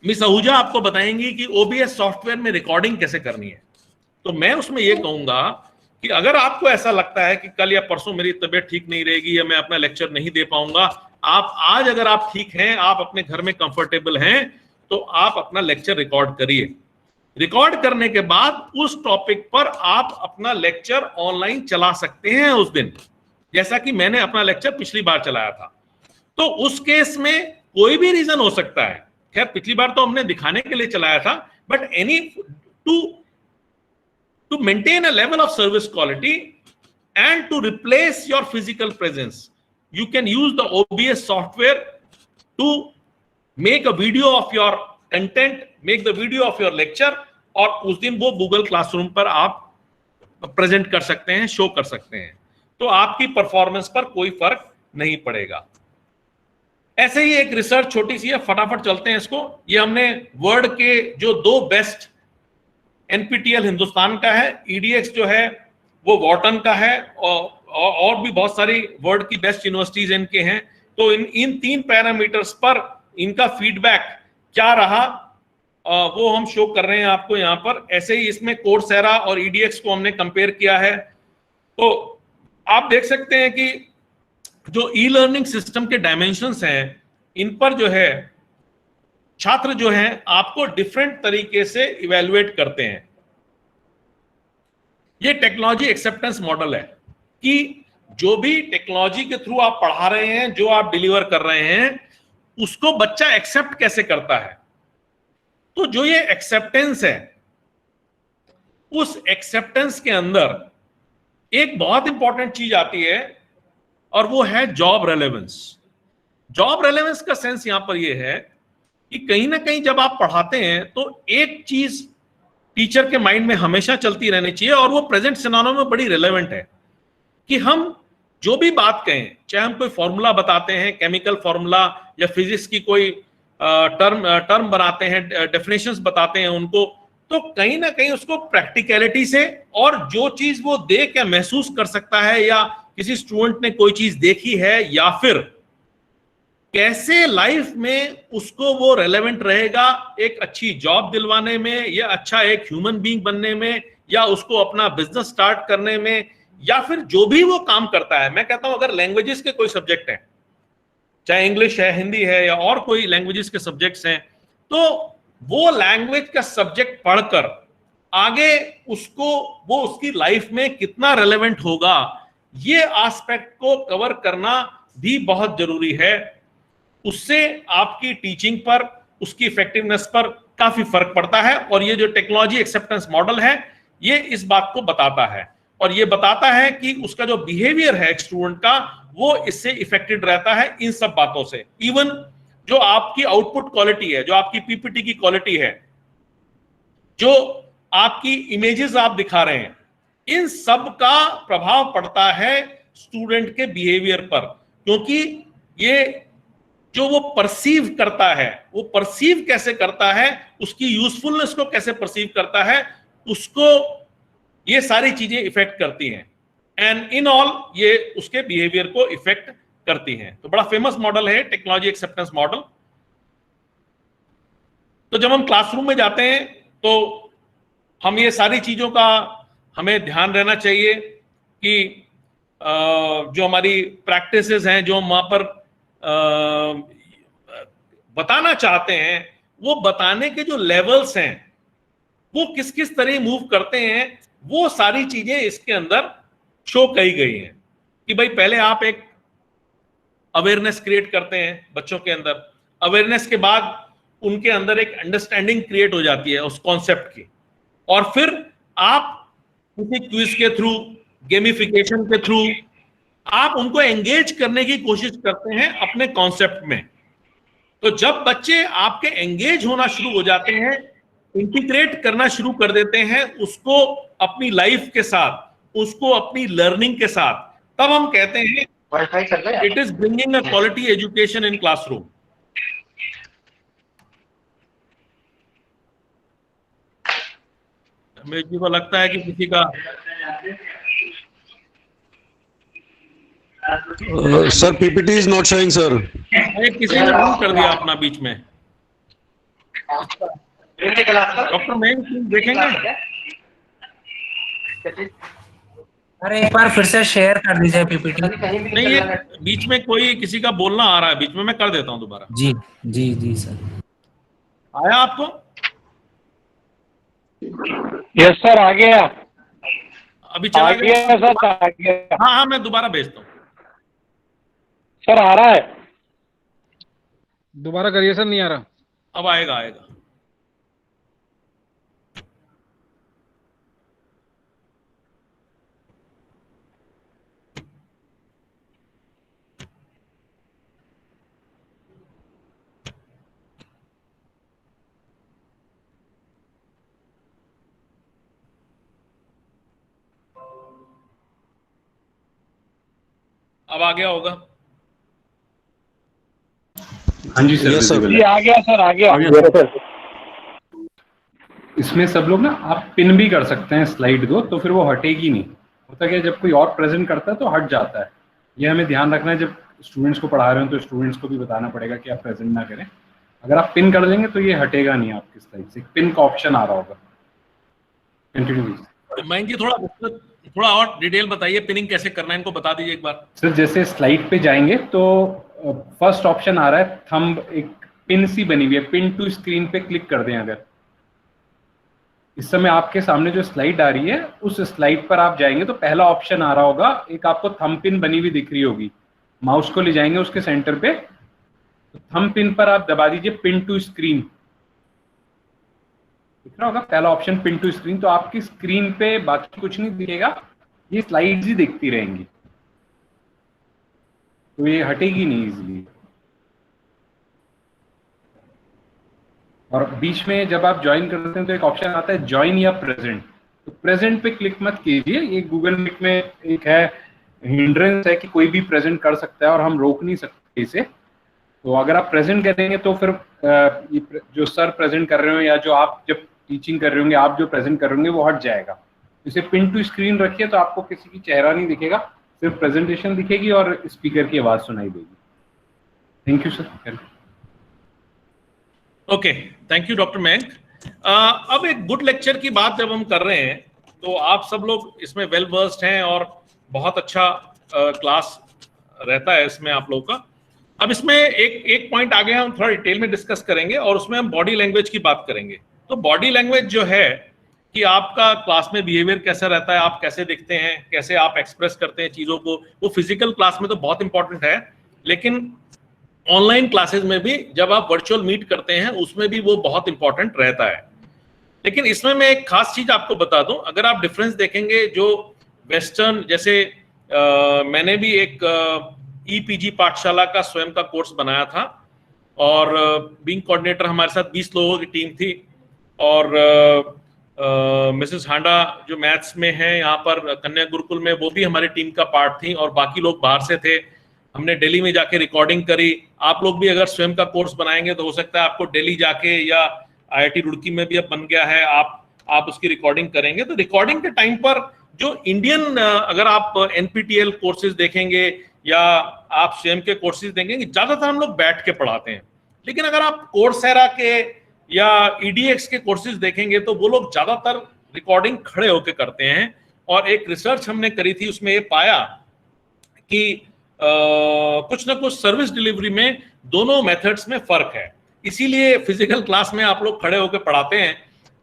मिस आहूजा आपको बताएंगी कि ओबीएस सॉफ्टवेयर में रिकॉर्डिंग कैसे करनी है। तो मैं उसमें यह कहूंगा कि अगर आपको ऐसा लगता है कि कल या परसों मेरी तबीयत ठीक नहीं रहेगी या मैं अपना लेक्चर नहीं दे पाऊंगा, आप आज अगर आप ठीक हैं, आप अपने घर में कंफर्टेबल हैं, तो आप अपना लेक्चर रिकॉर्ड करिए। रिकॉर्ड करने के बाद उस टॉपिक पर आप अपना लेक्चर ऑनलाइन चला सकते हैं उस दिन, जैसा कि मैंने अपना लेक्चर पिछली बार चलाया था। तो उस केस में कोई भी रीजन हो सकता है, खैर पिछली बार तो हमने दिखाने के लिए चलाया था, but any to maintain a level of service quality and to replace your physical presence, you can use the OBS software to make a video of your content, make the video of your lecture, और उस दिन वो Google Classroom पर आप present कर सकते हैं, show कर सकते हैं। तो आपकी परफॉर्मेंस पर कोई फर्क नहीं पड़ेगा। ऐसे ही एक रिसर्च छोटी सी है, फटाफट चलते हैं इसको। ये हमने वर्ल्ड के जो 2 बेस्ट, एनपीटीईएल हिंदुस्तान का है, ईडीएक्स जो है वो वॉर्टन का है, और भी बहुत सारी वर्ल्ड की बेस्ट यूनिवर्सिटीज इनके हैं। तो इन 3 पैरामीटर्स पर इनका फीडबैक क्या रहा वो हम शो कर रहे हैं आपको यहाँ पर। ऐसे ही इसमें कोर्सेरा और ईडीएक्स को हमने कंपेयर किया है। तो आप देख सकते हैं कि जो ई लर्निंग सिस्टम के डायमेंशंस हैं, इन पर जो है छात्र जो हैं आपको डिफरेंट तरीके से इवेलुएट करते हैं। ये टेक्नोलॉजी एक्सेप्टेंस मॉडल है कि जो भी टेक्नोलॉजी के थ्रू आप पढ़ा रहे हैं, जो आप डिलीवर कर रहे हैं, उसको बच्चा एक्सेप्ट कैसे करता है। तो जो ये एक्सेप्टेंस है, उस एक्सेप्टेंस के अंदर एक बहुत इंपॉर्टेंट चीज आती है और वो है जॉब रेलेवेंस। जॉब रेलेवेंस का सेंस यहां पर ये है कि कहीं ना कहीं जब आप पढ़ाते हैं तो एक चीज टीचर के माइंड में हमेशा चलती रहनी चाहिए, और वो प्रेजेंट सिनेरियो में बड़ी रिलेवेंट है कि हम जो भी बात कहें, चाहे हम कोई फॉर्मूला बताते हैं, केमिकल फॉर्मूला या फिजिक्स की कोई टर्म बनाते हैं, डेफिनेशंस बताते हैं उनको, तो कहीं ना कहीं उसको प्रैक्टिकलिटी से, और जो चीज वो देख या महसूस कर सकता है, या किसी स्टूडेंट ने कोई चीज देखी है, या फिर कैसे लाइफ में उसको वो रेलेवेंट रहेगा एक अच्छी जॉब दिलवाने में, या अच्छा एक ह्यूमन बीइंग बनने में, या उसको अपना बिजनेस स्टार्ट करने में, या फिर जो भी वो काम करता है। मैं कहता हूं अगर लैंग्वेजेस के कोई सब्जेक्ट है, चाहे इंग्लिश है, हिंदी है, या और कोई लैंग्वेजेस के सब्जेक्ट्स हैं, तो वो लैंग्वेज का सब्जेक्ट पढ़कर आगे उसको वो उसकी लाइफ में कितना रेलेवेंट होगा, ये एस्पेक्ट को कवर करना भी बहुत जरूरी है। उससे आपकी टीचिंग पर, उसकी इफेक्टिवनेस पर काफी फर्क पड़ता है। और ये जो टेक्नोलॉजी एक्सेप्टेंस मॉडल है, ये इस बात को बताता है, और ये बताता है कि उसका जो बिहेवियर है एक स्टूडेंट का, वो इससे इफेक्टेड रहता है इन सब बातों से। इवन जो आपकी आउटपुट क्वालिटी है, जो आपकी पीपीटी की क्वालिटी है, जो आपकी इमेजेस आप दिखा रहे हैं, इन सब का प्रभाव पड़ता है स्टूडेंट के बिहेवियर पर। क्योंकि ये जो वो परसीव करता है, वो परसीव कैसे करता है, उसकी यूजफुलनेस को कैसे परसीव करता है, उसको ये सारी चीजें इफेक्ट करती हैं, एंड इन ऑल ये उसके बिहेवियर को इफेक्ट करती हैं। तो बड़ा फेमस मॉडल है टेक्नोलॉजी एक्सेप्टेंस मॉडल। तो जब हम क्लासरूम में जाते हैं तो हम ये सारी चीजों का हमें ध्यान रहना चाहिए कि जो हमारी प्रैक्टिसेस हैं, जो हम वहां पर बताना चाहते हैं, वो बताने के जो लेवल्स हैं, वो किस किस तरह मूव करते हैं, वो सारी चीजें इसके अंदर शो की गई हैं। कि भाई पहले आप एक अवेयरनेस क्रिएट करते हैं बच्चों के अंदर, अवेयरनेस के बाद उनके अंदर एक अंडरस्टैंडिंग क्रिएट हो जाती है उस कॉन्सेप्ट की, और फिर आप किसी क्विज के थ्रू, गेमिफिकेशन के थ्रू आप उनको एंगेज करने की कोशिश करते हैं अपने कॉन्सेप्ट में। तो जब बच्चे आपके एंगेज होना शुरू हो जाते हैं, इंटीग्रेट करना शुरू कर देते हैं उसको अपनी लाइफ के साथ, उसको अपनी लर्निंग के साथ, तब हम कहते हैं it is bringing a quality education in classroom. मेरे को लगता है कि किसी का sir PPT is not showing sir. किसी ने फोन कर दिया अपना बीच में। डॉक्टर मयंक देखेंगे? अरे एक बार फिर से शेयर कर दीजिए पीपीटी। नहीं, ये बीच में कोई किसी का बोलना आ रहा है बीच में, मैं कर देता हूं दोबारा। जी जी जी सर। आया आपको? यस सर, आ गया। अभी चला गया सर, आ गया। हाँ हाँ, मैं दोबारा भेजता हूँ सर। आ रहा है? दोबारा करिए सर, नहीं आ रहा। अब आएगा आएगा। अब आ गया होगा। हाँ जी सर, Yes, sir. visible जी है। आ गया सर, आ गया। इसमें सब लोग ना आप पिन भी कर सकते हैं स्लाइड को, तो फिर वो हटेगी नहीं। होता क्या है, जब कोई और प्रेजेंट करता है तो हट जाता है। ये हमें ध्यान रखना है, जब स्टूडेंट्स को पढ़ा रहे हो तो स्टूडेंट्स को भी बताना पड़ेगा कि आप प्रेजेंट ना करें। अगर आप पिन कर देंगे तो ये हटेगा नहीं आपकी स्लाइड से, पिन का ऑप्शन आ रहा होगा। कंटिन्यू मयंक जी, थोड़ा और डिटेल बताइए, पिनिंग कैसे करना है, इनको बता दीजिए एक बार। सर। जैसे स्लाइड पे जाएंगे तो फर्स्ट ऑप्शन आ रहा है थंब, एक पिन सी बनी हुई है, पिन टू स्क्रीन पे क्लिक कर दें। अगर इस समय आपके सामने जो स्लाइड आ रही है उस स्लाइड पर आप जाएंगे तो पहला ऑप्शन आ रहा होगा, एक आपको थंब पिन बनी हुई दिख रही होगी। माउस को ले जाएंगे उसके सेंटर पे, तो थंब पिन पर आप दबा दीजिए पिन टू स्क्रीन। दिख रहा होगा पहला ऑप्शन, पिन टू स्क्रीन। तो आपकी स्क्रीन पे बाकी कुछ नहीं दिखेगा, ये स्लाइड्स ही दिखती रहेंगी, तो ये हटेगी नहीं इजीली। और बीच में जब आप ज्वाइन करते हैं तो एक ऑप्शन आता है ज्वाइन या प्रेजेंट। तो प्रेजेंट पे क्लिक मत कीजिए, ये गूगल मीट में एक है हिंड्रेंस है कि कोई भी प्रेजेंट कर सकता है और हम रोक नहीं सकते इसे। तो अगर आप प्रेजेंट करेंगे तो फिर ये जो सर प्रेजेंट कर रहे हो या जो आप जब टीचिंग कर रहे होंगे आप जो प्रेजेंट कर रहे होंगे वो हट जाएगा। इसे पिन टू स्क्रीन रखिए तो आपको किसी की चेहरा नहीं दिखेगा, सिर्फ प्रेजेंटेशन दिखेगी और स्पीकर की आवाज सुनाई देगी। Thank you sir. Okay, thank you doctor Mayank. अब एक गुड लेक्चर की बात जब हम कर रहे हैं तो आप सब लोग इसमें वेल वर्स्ड हैं और बहुत अच्छा क्लास रहता है इसमें आप लोगों का। अब इसमें एक पॉइंट आगे हम थोड़ा डिटेल में डिस्कस करेंगे और उसमें हम बॉडी लैंग्वेज की बात करेंगे। तो बॉडी लैंग्वेज जो है कि आपका क्लास में बिहेवियर कैसा रहता है, आप कैसे दिखते हैं, कैसे आप एक्सप्रेस करते हैं चीजों को, वो फिजिकल क्लास में तो बहुत इंपॉर्टेंट है, लेकिन ऑनलाइन क्लासेस में भी जब आप वर्चुअल मीट करते हैं उसमें भी वो बहुत इंपॉर्टेंट रहता है। लेकिन इसमें मैं एक खास चीज आपको बता दूं, अगर आप डिफरेंस देखेंगे जो वेस्टर्न, जैसे मैंने भी एक ईपीजी पाठशाला का स्वयं का कोर्स बनाया था और बीइंग कोऑर्डिनेटर हमारे साथ 20 लोगों की टीम थी और मिसेस हांडा जो मैथ्स में है यहाँ पर कन्या गुरुकुल में, वो भी हमारी टीम का पार्ट थी और बाकी लोग बाहर से थे। हमने दिल्ली में जाके रिकॉर्डिंग करी। आप लोग भी अगर स्वयं का कोर्स बनाएंगे तो हो सकता है आपको दिल्ली जाके, या आईआईटी रुड़की में भी अब बन गया है, आप उसकी रिकॉर्डिंग करेंगे। तो रिकॉर्डिंग के टाइम पर जो इंडियन, अगर आप एनपीटीईएल कोर्सेज देखेंगे या आप स्वयं के कोर्सेज देखेंगे, ज्यादातर हम लोग बैठ के पढ़ाते हैं। लेकिन अगर आप कोर्सेरा के या ईडीएक्स के कोर्सेज देखेंगे तो वो लोग ज्यादातर रिकॉर्डिंग खड़े होकर करते हैं। और एक रिसर्च हमने करी थी, उसमें ये पाया कि कुछ ना कुछ सर्विस डिलीवरी में दोनों मेथड्स में फर्क है। इसीलिए फिजिकल क्लास में आप लोग खड़े होकर पढ़ाते हैं।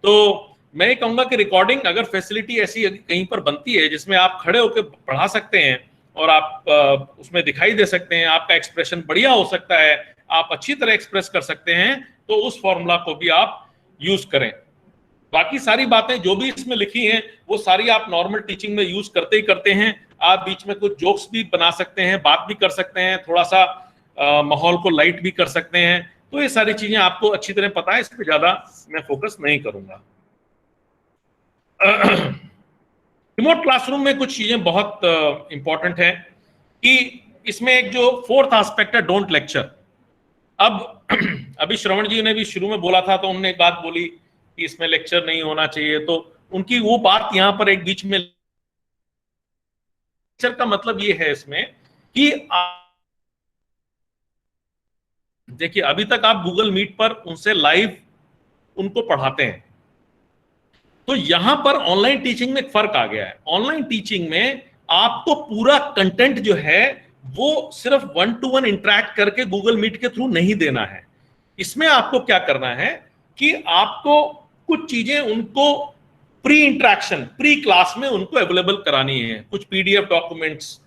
तो मैं ये कहूंगा कि रिकॉर्डिंग अगर फैसिलिटी ऐसी कहीं पर बनती है जिसमें आप खड़े होकर पढ़ा सकते हैं और आप उसमें दिखाई दे सकते हैं, आपका एक्सप्रेशन बढ़िया हो सकता है, आप अच्छी तरह एक्सप्रेस कर सकते हैं, तो उस फॉर्मूला को भी आप यूज करें। बाकी सारी बातें जो भी इसमें लिखी हैं वो सारी आप नॉर्मल टीचिंग में यूज करते ही करते हैं। आप बीच में कुछ जोक्स भी बना सकते हैं, बात भी कर सकते हैं, थोड़ा सा माहौल को लाइट भी कर सकते हैं। तो ये सारी चीजें आपको अच्छी तरह पता है, इस पर ज्यादा मैं फोकस नहीं करूंगा। रिमोट क्लासरूम में कुछ चीजें बहुत इंपॉर्टेंट हैं कि इसमें एक जो फोर्थ एस्पेक्ट है, डोंट लेक्चर। अब अभी श्रवण जी ने भी शुरू में बोला था, तो उन्होंने एक बात बोली कि इसमें लेक्चर नहीं होना चाहिए, तो उनकी वो बात यहां पर एक बीच में, लेक्चर का मतलब ये है इसमें कि देखिए अभी तक आप गूगल मीट पर उनसे लाइव उनको पढ़ाते हैं, तो यहां पर ऑनलाइन टीचिंग में एक फर्क आ गया है। ऑनलाइन टीचिंग में आपको पूरा कंटेंट जो है वो सिर्फ 1-to-1 इंटरेक्ट करके गूगल मीट के थ्रू नहीं देना है। इसमें आपको क्या करना है कि आपको कुछ चीजें उनको प्री इंटरेक्शन, प्री क्लास में उनको अवेलेबल करानी है, कुछ पीडीएफ डॉक्यूमेंट्स,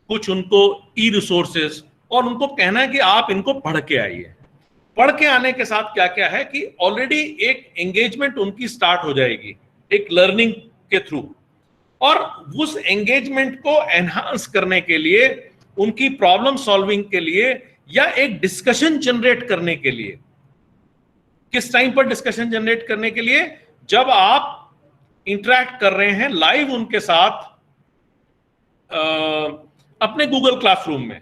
कुछ उनको ई रिसोर्सेज, और उनको कहना है कि आप इनको पढ़ के आइए। पढ़ के आने के साथ क्या क्या है कि ऑलरेडी एक एंगेजमेंट उनकी स्टार्ट हो जाएगी एक लर्निंग के थ्रू, और उस एंगेजमेंट को एनहांस करने के लिए, उनकी प्रॉब्लम सॉल्विंग के लिए, या एक डिस्कशन जनरेट करने के लिए। किस टाइम पर डिस्कशन जनरेट करने के लिए? जब आप इंटरैक्ट कर रहे हैं लाइव उनके साथ अपने गूगल क्लासरूम में।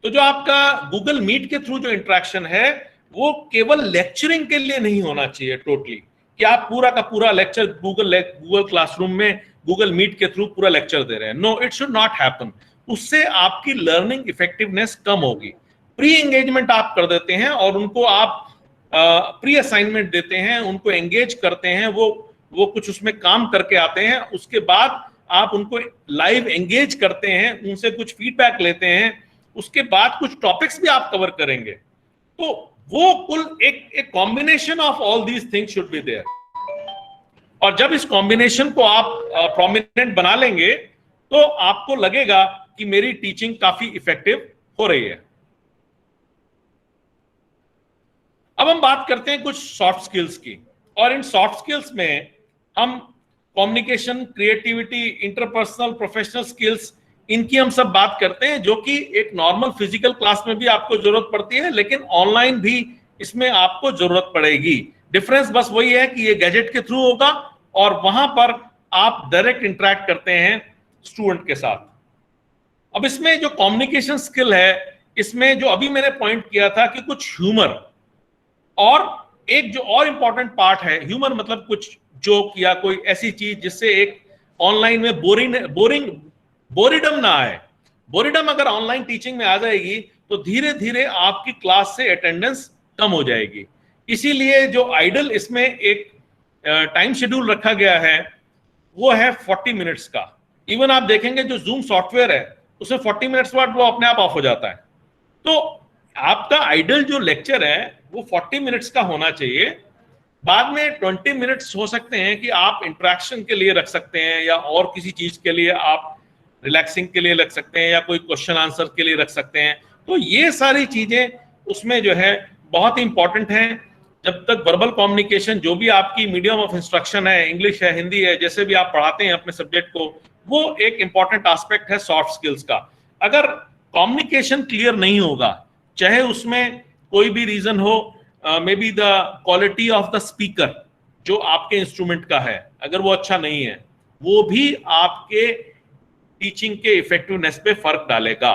तो जो आपका गूगल मीट के थ्रू जो इंटरेक्शन है वो केवल लेक्चरिंग के लिए नहीं होना चाहिए टोटली, कि आप पूरा का पूरा लेक्चर गूगल क्लासरूम में गूगल मीट के थ्रू पूरा लेक्चर दे रहे हैं। No, it should not happen. उससे आपकी लर्निंग इफेक्टिवनेस कम होगी। प्री एंगेजमेंट आप कर देते हैं और उनको आप प्री असाइनमेंट देते हैं, उनको एंगेज करते हैं, वो कुछ उसमें काम करके आते हैं, उसके बाद आप उनको लाइव एंगेज करते हैं, उनसे कुछ फीडबैक लेते हैं, उसके बाद कुछ टॉपिक्स भी आप कवर करेंगे। तो वो कुल एक combination of all these things should be there. और जब इस कॉम्बिनेशन को आप प्रोमिनेंट बना लेंगे तो आपको लगेगा कि मेरी टीचिंग काफी इफेक्टिव हो रही है। अब हम बात करते हैं कुछ सॉफ्ट स्किल्स की, और इन सॉफ्ट स्किल्स में हम communication, creativity, interpersonal, professional skills, इनकी हम सब बात करते हैं, जो कि एक नॉर्मल फिजिकल क्लास में भी आपको जरूरत पड़ती है, लेकिन ऑनलाइन भी इसमें आपको जरूरत पड़ेगी। डिफरेंस बस वही है कि ये गैजेट के थ्रू होगा और वहां पर आप डायरेक्ट इंटरेक्ट करते हैं स्टूडेंट के साथ। अब इसमें जो कम्युनिकेशन स्किल है, इसमें जो अभी मैंने पॉइंट किया था कि कुछ ह्यूमर, और एक जो और इंपॉर्टेंट पार्ट है, ह्यूमर मतलब कुछ जोक या कोई ऐसी चीज जिससे एक ऑनलाइन में बोरिडम ना आए। बोरिडम अगर ऑनलाइन टीचिंग में आ जाएगी तो धीरे धीरे आपकी क्लास से अटेंडेंस कम हो जाएगी। इसीलिए जो आइडल इसमें एक टाइम शेड्यूल रखा गया है वो है 40 मिनट्स का। इवन आप देखेंगे जो जूम सॉफ्टवेयर है उसमें 40 मिनट्स बाद वो अपने आप ऑफ हो जाता है। तो आपका आइडल जो लेक्चर है वो 40 मिनट्स का होना चाहिए। बाद में 20 मिनट्स हो सकते हैं कि आप इंटरेक्शन के लिए रख सकते हैं, या और किसी चीज के लिए आप रिलैक्सिंग के लिए रख सकते हैं, या कोई क्वेश्चन आंसर के लिए रख सकते हैं। तो ये सारी चीजें उसमें जो है बहुत ही इंपॉर्टेंट हैं। जब तक वर्बल कम्युनिकेशन, जो भी आपकी मीडियम ऑफ इंस्ट्रक्शन है, इंग्लिश है, हिंदी है, जैसे भी आप पढ़ाते हैं अपने सब्जेक्ट को, वो एक इंपॉर्टेंट एस्पेक्ट है सॉफ्ट स्किल्स का। अगर कम्युनिकेशन क्लियर नहीं होगा, चाहे उसमें कोई भी रीजन हो, मे be the quality of the speaker जो आपके इंस्ट्रूमेंट का है, अगर वो अच्छा नहीं है, वो भी आपके टीचिंग के इफेक्टिवनेस पे फर्क डालेगा।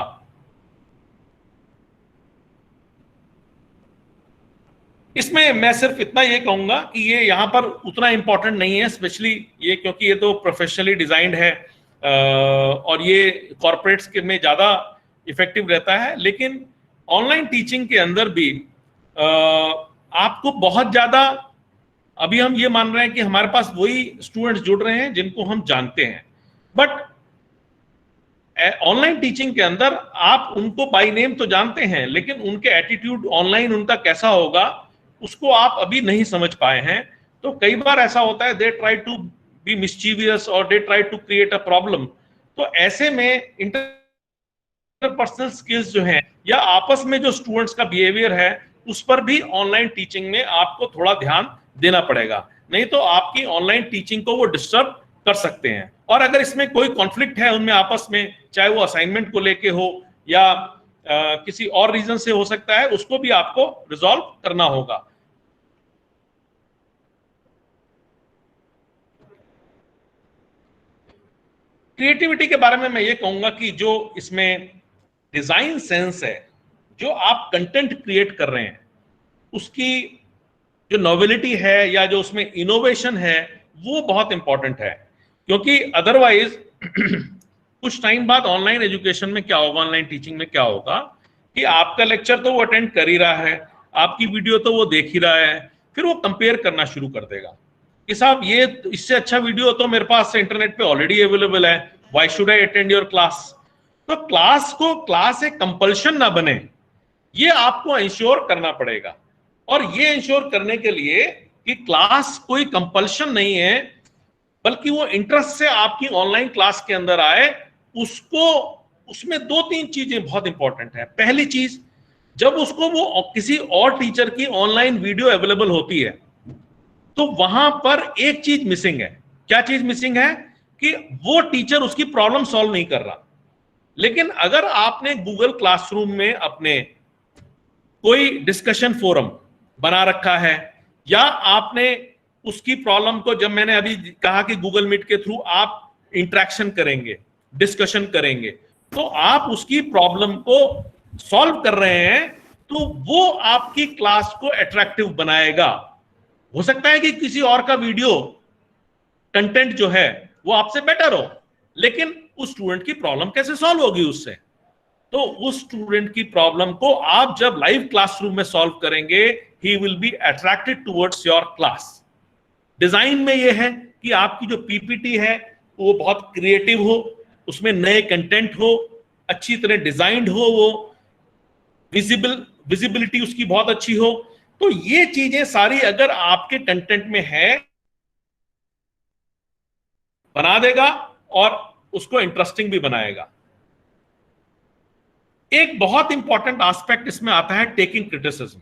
इसमें मैं सिर्फ इतना ये कहूंगा कि ये यहाँ पर उतना इंपॉर्टेंट नहीं है, स्पेशली ये क्योंकि ये तो प्रोफेशनली डिजाइंड है और ये कॉर्पोरेट्स के में ज्यादा इफेक्टिव रहता है। लेकिन ऑनलाइन टीचिंग के अंदर भी आपको बहुत ज्यादा, अभी हम ये मान रहे हैं कि हमारे पास वही स्टूडेंट्स जुड़ रहे हैं जिनको हम जानते हैं, बट ऑनलाइन टीचिंग के अंदर आप उनको बाय नेम तो जानते हैं, लेकिन उनके एटीट्यूड ऑनलाइन उनका कैसा होगा उसको आप अभी नहीं समझ पाए हैं। तो कई बार ऐसा होता है, they try to be mischievous और they try to create a problem. तो ऐसे में इंटरपर्सनल स्किल्स जो हैं या आपस में जो स्टूडेंट्स का बिहेवियर है उस पर भी ऑनलाइन टीचिंग में आपको थोड़ा ध्यान देना पड़ेगा, नहीं तो आपकी ऑनलाइन टीचिंग को वो डिस्टर्ब कर सकते हैं। और अगर इसमें कोई कॉन्फ्लिक्ट है उनमें आपस में, चाहे वो असाइनमेंट को लेके हो या किसी और रीजन से हो सकता है, उसको भी आपको रिजॉल्व करना होगा। क्रिएटिविटी के बारे में मैं ये कहूंगा कि जो इसमें डिजाइन सेंस है, जो आप कंटेंट क्रिएट कर रहे हैं उसकी जो नोवेलिटी है या जो उसमें इनोवेशन है वो बहुत इंपॉर्टेंट है। क्योंकि अदरवाइज कुछ टाइम बाद ऑनलाइन एजुकेशन में क्या होगा, ऑनलाइन टीचिंग में क्या होगा कि आपका लेक्चर तो वो अटेंड कर ही रहा है, आपकी वीडियो तो वो देख ही रहा है, फिर वो कंपेयर करना शुरू कर देगा कि साहब ये इससे अच्छा वीडियो तो मेरे पास इंटरनेट पे ऑलरेडी अवेलेबल है, why should I attend your class. तो क्लास एक कंपल्शन ना बने, ये आपको इंश्योर करना पड़ेगा। और ये इंश्योर करने के लिए कि क्लास कोई कंपल्शन नहीं है, बल्कि वो इंटरेस्ट से आपकी ऑनलाइन क्लास के अंदर आए, उसमें 2-3 चीजें बहुत इंपॉर्टेंट है। पहली चीज, जब उसको वो किसी और टीचर की ऑनलाइन वीडियो अवेलेबल होती है तो वहां पर एक चीज मिसिंग है। क्या चीज मिसिंग है? कि वो टीचर उसकी प्रॉब्लम सॉल्व नहीं कर रहा। लेकिन अगर आपने गूगल क्लासरूम में अपने कोई डिस्कशन फोरम बना रखा है, या आपने उसकी प्रॉब्लम को, जब मैंने अभी कहा कि गूगल मीट के थ्रू आप इंटरेक्शन करेंगे, डिस्कशन करेंगे, तो आप उसकी प्रॉब्लम को सॉल्व कर रहे हैं तो वो आपकी क्लास को अट्रैक्टिव बनाएगा। हो सकता है कि किसी और का वीडियो कंटेंट जो है वो आपसे बेटर हो, लेकिन उस स्टूडेंट की प्रॉब्लम कैसे सॉल्व होगी उससे? तो उस स्टूडेंट की प्रॉब्लम को आप जब लाइव क्लासरूम में सॉल्व करेंगे, he will be attracted towards your class. Design में यह है कि आपकी जो पीपीटी है वो बहुत क्रिएटिव हो, उसमें नए कंटेंट हो, अच्छी तरह डिजाइंड हो, वो विजिबिलिटी उसकी बहुत अच्छी हो। तो ये चीजें सारी अगर आपके कंटेंट में है, बना देगा और उसको इंटरेस्टिंग भी बनाएगा। एक बहुत इंपॉर्टेंट एस्पेक्ट इसमें आता है टेकिंग क्रिटिसिज्म।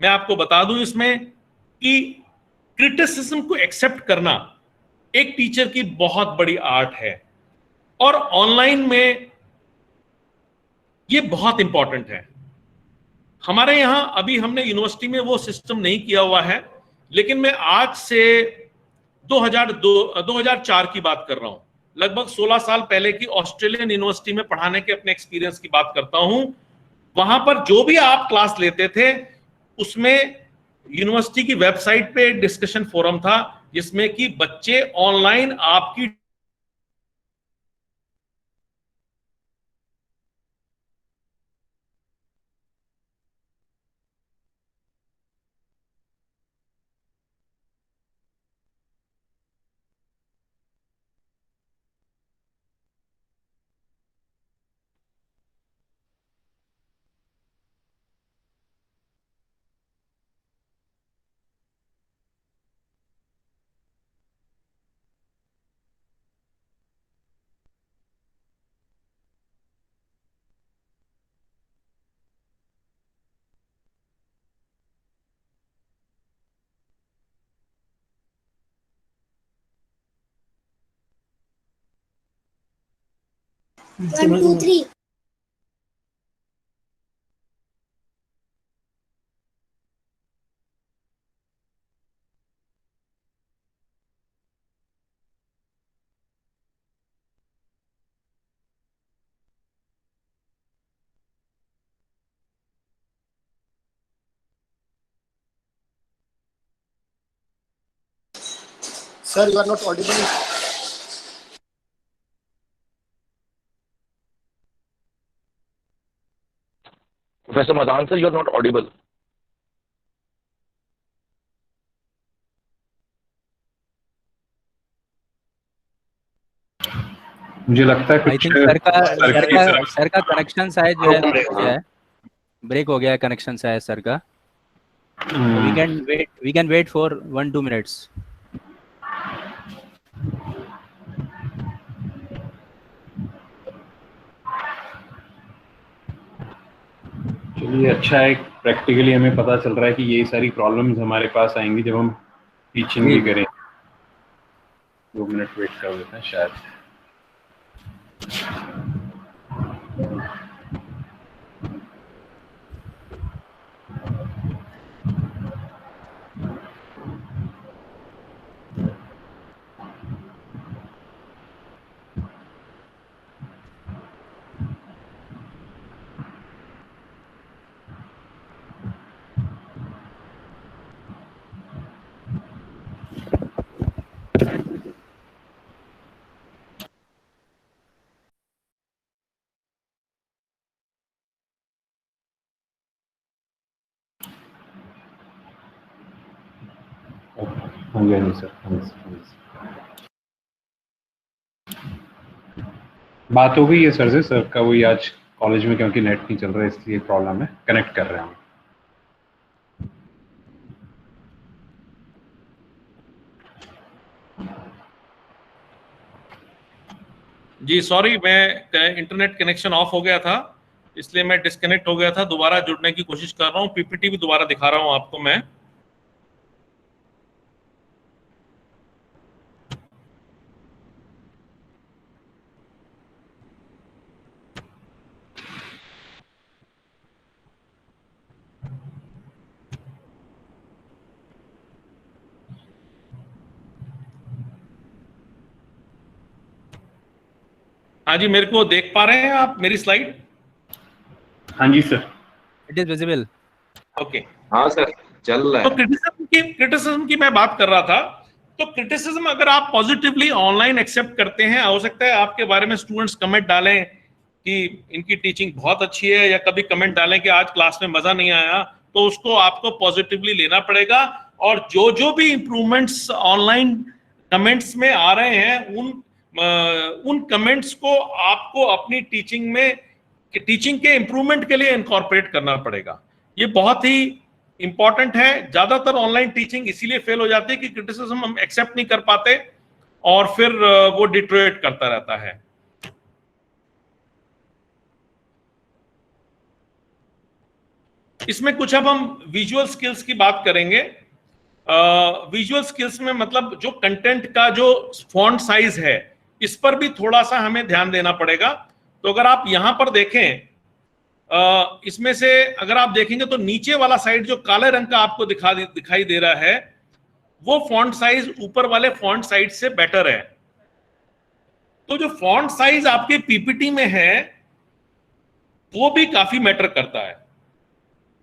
मैं आपको बता दूं इसमें कि क्रिटिसिज्म को एक्सेप्ट करना एक टीचर की बहुत बड़ी आर्ट है, और ऑनलाइन में ये बहुत इंपॉर्टेंट है। हमारे यहां अभी हमने यूनिवर्सिटी में वो सिस्टम नहीं किया हुआ है, लेकिन मैं आज से 2004 की बात कर रहा हूं, लगभग 16 साल पहले की ऑस्ट्रेलियन यूनिवर्सिटी में पढ़ाने के अपने एक्सपीरियंस की बात करता हूं। वहां पर जो भी आप क्लास लेते थे, उसमें यूनिवर्सिटी की वेबसाइट पे एक डिस्कशन फोरम था जिसमें कि बच्चे ऑनलाइन आपकी One, two, three. Sir, you are not audible. Professor Madan, sir, you are not audible. मुझे लगता है आई थिंक सर का कनेक्शन शायद जो है ब्रेक हो गया है कनेक्शन शायद सर का। We can wait for 1-2 minutes. चलिए, अच्छा है, प्रैक्टिकली हमें पता चल रहा है कि यही सारी प्रॉब्लम्स हमारे पास आएंगी जब हम टीचिंग भी करें। 2 मिनट वेट कर लेते हैं शायद। हाँ जी सर, बात हो गई है सर से। सर का वही आज कॉलेज में क्योंकि नेट नहीं चल रहा है इसलिए प्रॉब्लम है, कनेक्ट कर रहे हैं हम। जी सॉरी, मैं इंटरनेट कनेक्शन ऑफ हो गया था इसलिए मैं डिस्कनेक्ट हो गया था। दोबारा जुड़ने की कोशिश कर रहा हूँ, पीपीटी भी दोबारा दिखा रहा हूँ आपको मैं। हाँ जी, मेरे को देख पा रहे हैं आप मेरी स्लाइड? हाँ जी sir, it is visible. Okay, हाँ सर, चल रहा तो है। क्रिटिसिज्म की मैं बात कर रहा था। तो क्रिटिसिज्म अगर आप पॉजिटिवली ऑनलाइन एक्सेप्ट करते हैं, हो सकता है आपके बारे में स्टूडेंट्स कमेंट डालें कि इनकी टीचिंग बहुत अच्छी है, या कभी कमेंट डालें कि आज क्लास में मजा नहीं आया, तो उसको आपको पॉजिटिवली लेना पड़ेगा। और जो भी इंप्रूवमेंट्स ऑनलाइन कमेंट्स में आ रहे हैं, उन कमेंट्स को आपको अपनी टीचिंग के इंप्रूवमेंट के लिए इनकॉर्पोरेट करना पड़ेगा। ये बहुत ही इंपॉर्टेंट है। ज्यादातर ऑनलाइन टीचिंग इसीलिए फेल हो जाती है कि क्रिटिसिज्म हम एक्सेप्ट नहीं कर पाते और फिर वो डिट्रोएट करता रहता है। इसमें कुछ अब हम विजुअल स्किल्स की बात करेंगे। विजुअल स्किल्स में मतलब जो कंटेंट का जो फॉन्ट साइज है, इस पर भी थोड़ा सा हमें ध्यान देना पड़ेगा। तो अगर आप यहां पर देखें, इसमें से अगर आप देखेंगे तो नीचे वाला साइड जो काले रंग का आपको दिखाई दे रहा है, वो फॉन्ट साइज ऊपर वाले फॉन्ट साइज से बेटर है। तो जो फॉन्ट साइज आपके पीपीटी में है वो भी काफी मैटर करता है।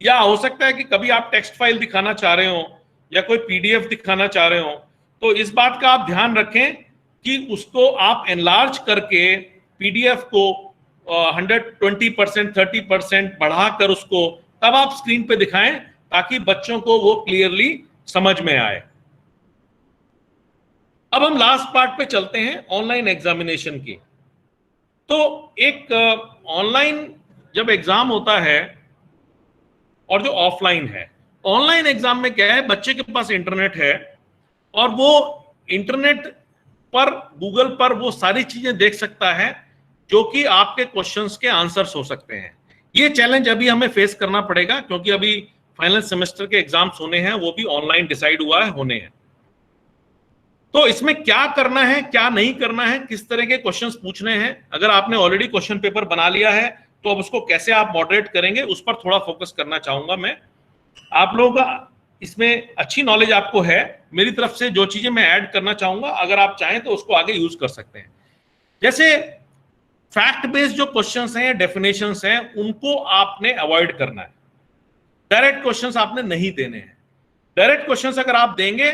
या हो सकता है कि कभी आप टेक्स्ट फाइल दिखाना चाह रहे हो या कोई पीडीएफ दिखाना चाह रहे हो, तो इस बात का आप ध्यान रखें कि उसको आप एनलार्ज करके पीडीएफ को 120%, 30% बढ़ाकर उसको तब आप स्क्रीन पे दिखाएं, ताकि बच्चों को वो क्लियरली समझ में आए। अब हम लास्ट पार्ट पे चलते हैं, ऑनलाइन एग्जामिनेशन की। तो एक ऑनलाइन जब एग्जाम होता है और जो ऑफलाइन है, ऑनलाइन एग्जाम में क्या है, बच्चे के पास इंटरनेट है और वो इंटरनेट पर, गूगल पर वो सारी चीजें देख सकता है जो कि आपके क्वेश्चंस के आंसर्स हो सकते हैं। ये चैलेंज अभी हमें फेस करना पड़ेगा, क्योंकि अभी फाइनल सेमेस्टर के एग्जाम्स होने हैं, वो भी ऑनलाइन डिसाइड हुआ है होने हैं। तो इसमें क्या करना है, क्या नहीं करना है, किस तरह के क्वेश्चंस पूछने हैं, अगर आपने ऑलरेडी क्वेश्चन पेपर बना लिया है तो अब उसको कैसे आप मॉडरेट करेंगे, उस पर थोड़ा फोकस करना चाहूंगा मैं। आप लोगों का इसमें अच्छी नॉलेज आपको है, मेरी तरफ से जो चीजें मैं ऐड करना चाहूंगा, अगर आप चाहें तो उसको आगे यूज कर सकते हैं। जैसे फैक्ट बेस्ड जो क्वेश्चंस हैं, डेफिनेशंस हैं, उनको आपने अवॉइड करना है। डायरेक्ट क्वेश्चंस आपने नहीं देने हैं। डायरेक्ट क्वेश्चंस अगर आप देंगे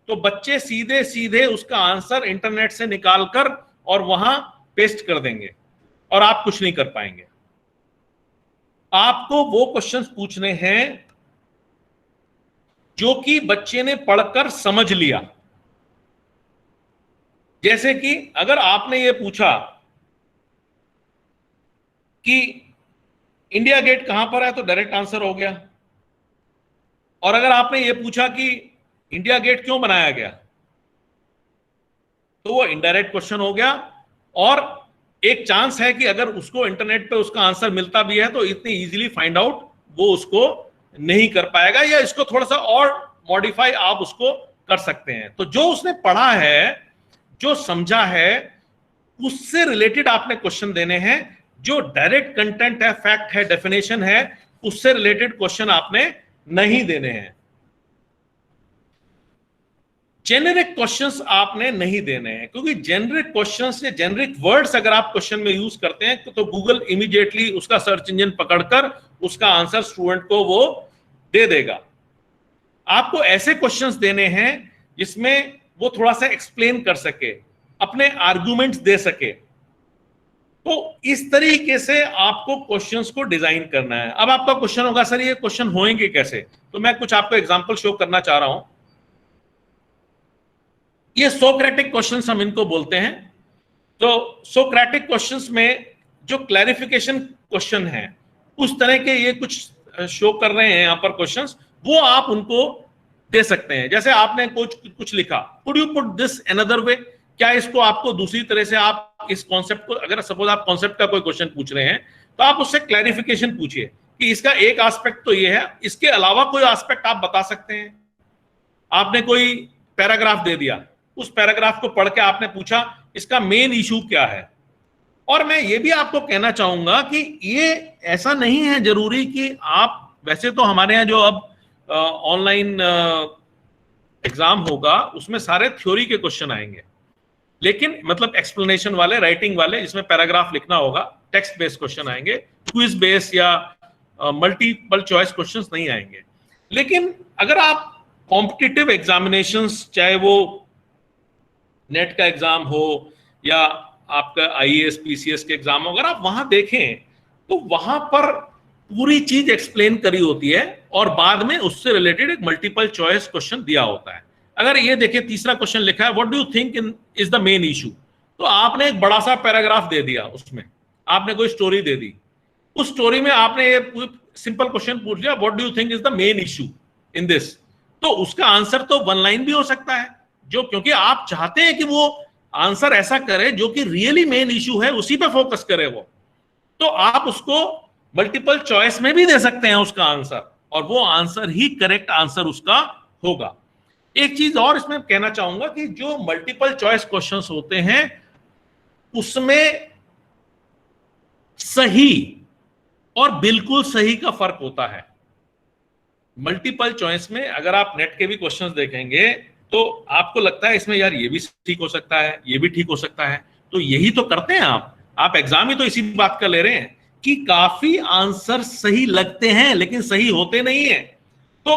तो बच्चे सीधे सीधे उसका आंसर इंटरनेट से निकालकर और वहां पेस्ट कर देंगे और आप कुछ नहीं कर पाएंगे। आपको वो क्वेश्चंस पूछने हैं जो कि बच्चे ने पढ़कर समझ लिया। जैसे कि अगर आपने ये पूछा कि इंडिया गेट कहां पर है, तो डायरेक्ट आंसर हो गया। और अगर आपने ये पूछा कि इंडिया गेट क्यों बनाया गया, तो वो इनडायरेक्ट क्वेश्चन हो गया। और एक चांस है कि अगर उसको इंटरनेट पे उसका आंसर मिलता भी है तो इतनी इजीली फाइंड आउट वो उसको नहीं कर पाएगा, या इसको थोड़ा सा और मॉडिफाई आप उसको कर सकते हैं। तो जो उसने पढ़ा है, जो समझा है, उससे रिलेटेड आपने क्वेश्चन देने हैं। जो डायरेक्ट कंटेंट है, फैक्ट है, डेफिनेशन है, उससे रिलेटेड क्वेश्चन आपने नहीं देने हैं। जेनेरिक क्वेश्चंस आपने नहीं देने हैं, क्योंकि जेनेरिक क्वेश्चंस या जेनेरिक वर्ड्स अगर आप क्वेश्चन में यूज करते हैं तो गूगल इमीडिएटली उसका सर्च इंजन पकड़कर उसका आंसर स्टूडेंट को वो दे देगा। आपको ऐसे क्वेश्चंस देने हैं जिसमें वो थोड़ा सा एक्सप्लेन कर सके, अपने आर्गुमेंट्स दे सके। तो इस तरीके से आपको क्वेश्चंस को डिजाइन करना है। अब आपका क्वेश्चन होगा, सर ये क्वेश्चन होंगे कैसे? तो मैं कुछ आपको एग्जांपल शो करना चाह रहा हूं। ये सोक्रेटिक क्वेश्चंस हम इनको बोलते हैं। तो सोक्रेटिक क्वेश्चंस में जो क्लैरिफिकेशन क्वेश्चन है, उस तरह के ये कुछ शो कर रहे हैं यहां पर क्वेश्चंस, वो आप उनको दे सकते हैं। जैसे आपने कुछ लिखा, could you put this another way, क्या इसको आपको दूसरी तरह से आप इस कॉन्सेप्ट को, अगर सपोज आप कॉन्सेप्ट का कोई क्वेश्चन पूछ रहे हैं तो आप उससे क्लैरिफिकेशन पूछिए कि इसका एक एस्पेक्ट तो ये है, इसके अलावा कोई एस्पेक्ट आप बता सकते हैं। आपने कोई पैराग्राफ दे दिया, उस पैराग्राफ को पढ़ के आपने पूछा इसका मेन इशू क्या है। और मैं ये भी आपको कहना चाहूंगा कि ये ऐसा नहीं है जरूरी कि आप, वैसे तो हमारे यहाँ जो अब ऑनलाइन एग्जाम होगा उसमें सारे थ्योरी के क्वेश्चन आएंगे, लेकिन मतलब एक्सप्लेनेशन वाले, राइटिंग वाले, जिसमें पैराग्राफ लिखना होगा, टेक्स्ट बेस्ड क्वेश्चन आएंगे। क्विज बेस्ड या मल्टीपल चॉइस क्वेश्चंस नहीं आएंगे। लेकिन अगर आप कॉम्पिटिटिव एग्जामिनेशंस, चाहे वो नेट का एग्जाम हो या आपका आईएएस पीसीएस के एग्जाम हो, अगर आप वहां देखें तो वहां पर पूरी चीज एक्सप्लेन करी होती है और बाद में उससे रिलेटेड एक मल्टीपल चॉइस क्वेश्चन दिया होता है। अगर ये देखें, तीसरा क्वेश्चन लिखा है what do you think is the main issue, तो आपने एक बड़ा सा पैराग्राफ दे दिया, उसमें आपने कोई स्टोरी दे दी, उस स्टोरी में आपने ये सिंपल क्वेश्चन पूछ लिया what do you think is the main issue in this, तो उसका आंसर तो वन लाइन भी हो सकता है, जो क्योंकि आप चाहते हैं कि वो आंसर ऐसा करे जो कि रियली मेन इशू है, उसी पे फोकस करे वो, तो आप उसको मल्टीपल चॉइस में भी दे सकते हैं उसका आंसर, और वो आंसर ही करेक्ट आंसर उसका होगा। एक चीज और इसमें कहना चाहूंगा कि जो मल्टीपल चॉइस क्वेश्चंस होते हैं उसमें सही और बिल्कुल सही का फर्क होता है। मल्टीपल चॉइस में अगर आप नेट के भी क्वेश्चंस देखेंगे तो आपको लगता है इसमें यार ये भी ठीक हो सकता है, ये भी ठीक हो सकता है, तो यही तो करते हैं आप एग्जाम ही तो इसी बात का ले रहे हैं कि काफी आंसर सही लगते हैं लेकिन सही होते नहीं है। तो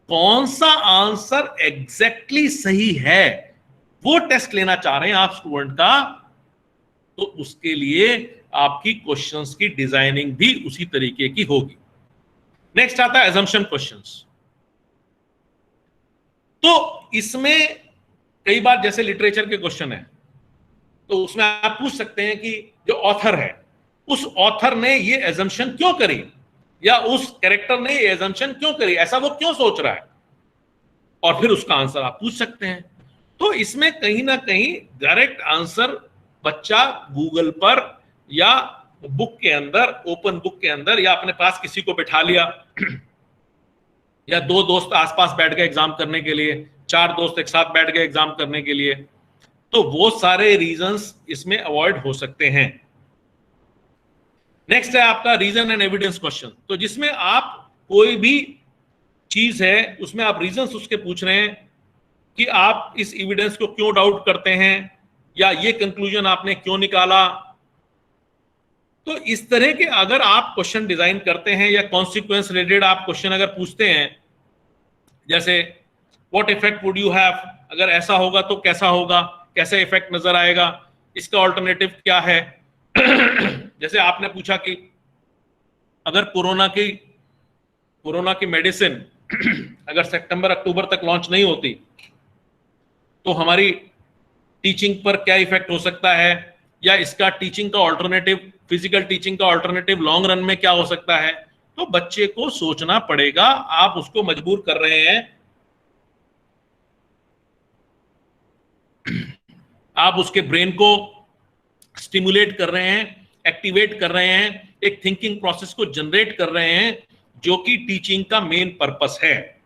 कौन सा आंसर एग्जैक्टली सही है वो टेस्ट लेना चाह रहे हैं आप स्टूडेंट का, तो उसके लिए आपकी क्वेश्चंस की डिजाइनिंग भी उसी तरीके की होगी। नेक्स्ट आता है assumption क्वेश्चंस। तो इसमें कई बार जैसे लिटरेचर के क्वेश्चन है तो उसमें आप पूछ सकते हैं कि जो ऑथर है उस ऑथर ने ये एजम्पशन क्यों करी, या उस कैरेक्टर ने ये एजम्पशन क्यों करी, ऐसा वो क्यों सोच रहा है, और फिर उसका आंसर आप पूछ सकते हैं। तो इसमें कहीं ना कहीं डायरेक्ट आंसर बच्चा गूगल पर या बुक के अंदर, ओपन बुक के अंदर, या अपने पास किसी को बिठा लिया या दो दोस्त आसपास बैठ गए एग्जाम करने के लिए, चार दोस्त एक साथ बैठ गए एग्जाम करने के लिए, तो वो सारे रीजंस इसमें अवॉइड हो सकते हैं। नेक्स्ट है आपका रीजन एंड एविडेंस क्वेश्चन, तो जिसमें आप कोई भी चीज है उसमें आप रीजंस उसके पूछ रहे हैं कि आप इस एविडेंस को क्यों डाउट करते हैं, या ये कंक्लूजन आपने क्यों निकाला। तो इस तरह के अगर आप क्वेश्चन डिजाइन करते हैं या कॉन्सिक्वेंस रिलेटेड आप क्वेश्चन अगर पूछते हैं, जैसे what effect would you have, अगर ऐसा होगा तो कैसा होगा, कैसे इफेक्ट नजर आएगा, इसका ऑल्टरनेटिव क्या है। जैसे आपने पूछा कि अगर कोरोना की मेडिसिन अगर सितंबर अक्टूबर तक लॉन्च नहीं होती तो हमारी टीचिंग पर क्या इफेक्ट हो सकता है, या इसका टीचिंग का ऑल्टरनेटिव, फिजिकल टीचिंग का ऑल्टरनेटिव लॉन्ग रन में क्या हो सकता है। तो बच्चे को सोचना पड़ेगा, आप उसको मजबूर कर रहे हैं, आप उसके ब्रेन को स्टिमुलेट कर रहे हैं, एक्टिवेट कर रहे हैं, एक थिंकिंग प्रोसेस को जनरेट कर रहे हैं जो कि टीचिंग का मेन पर्पस है,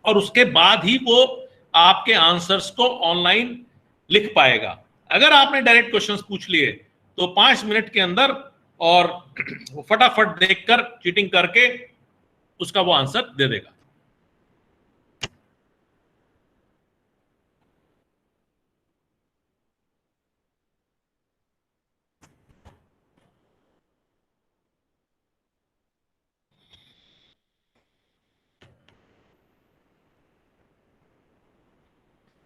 और उसके बाद ही वो आपके आंसर्स को ऑनलाइन लिख पाएगा। अगर आपने डायरेक्ट क्वेश्चंस पूछ लिए तो 5 मिनट के अंदर और वो फटाफट देखकर चीटिंग करके उसका वो आंसर दे देगा।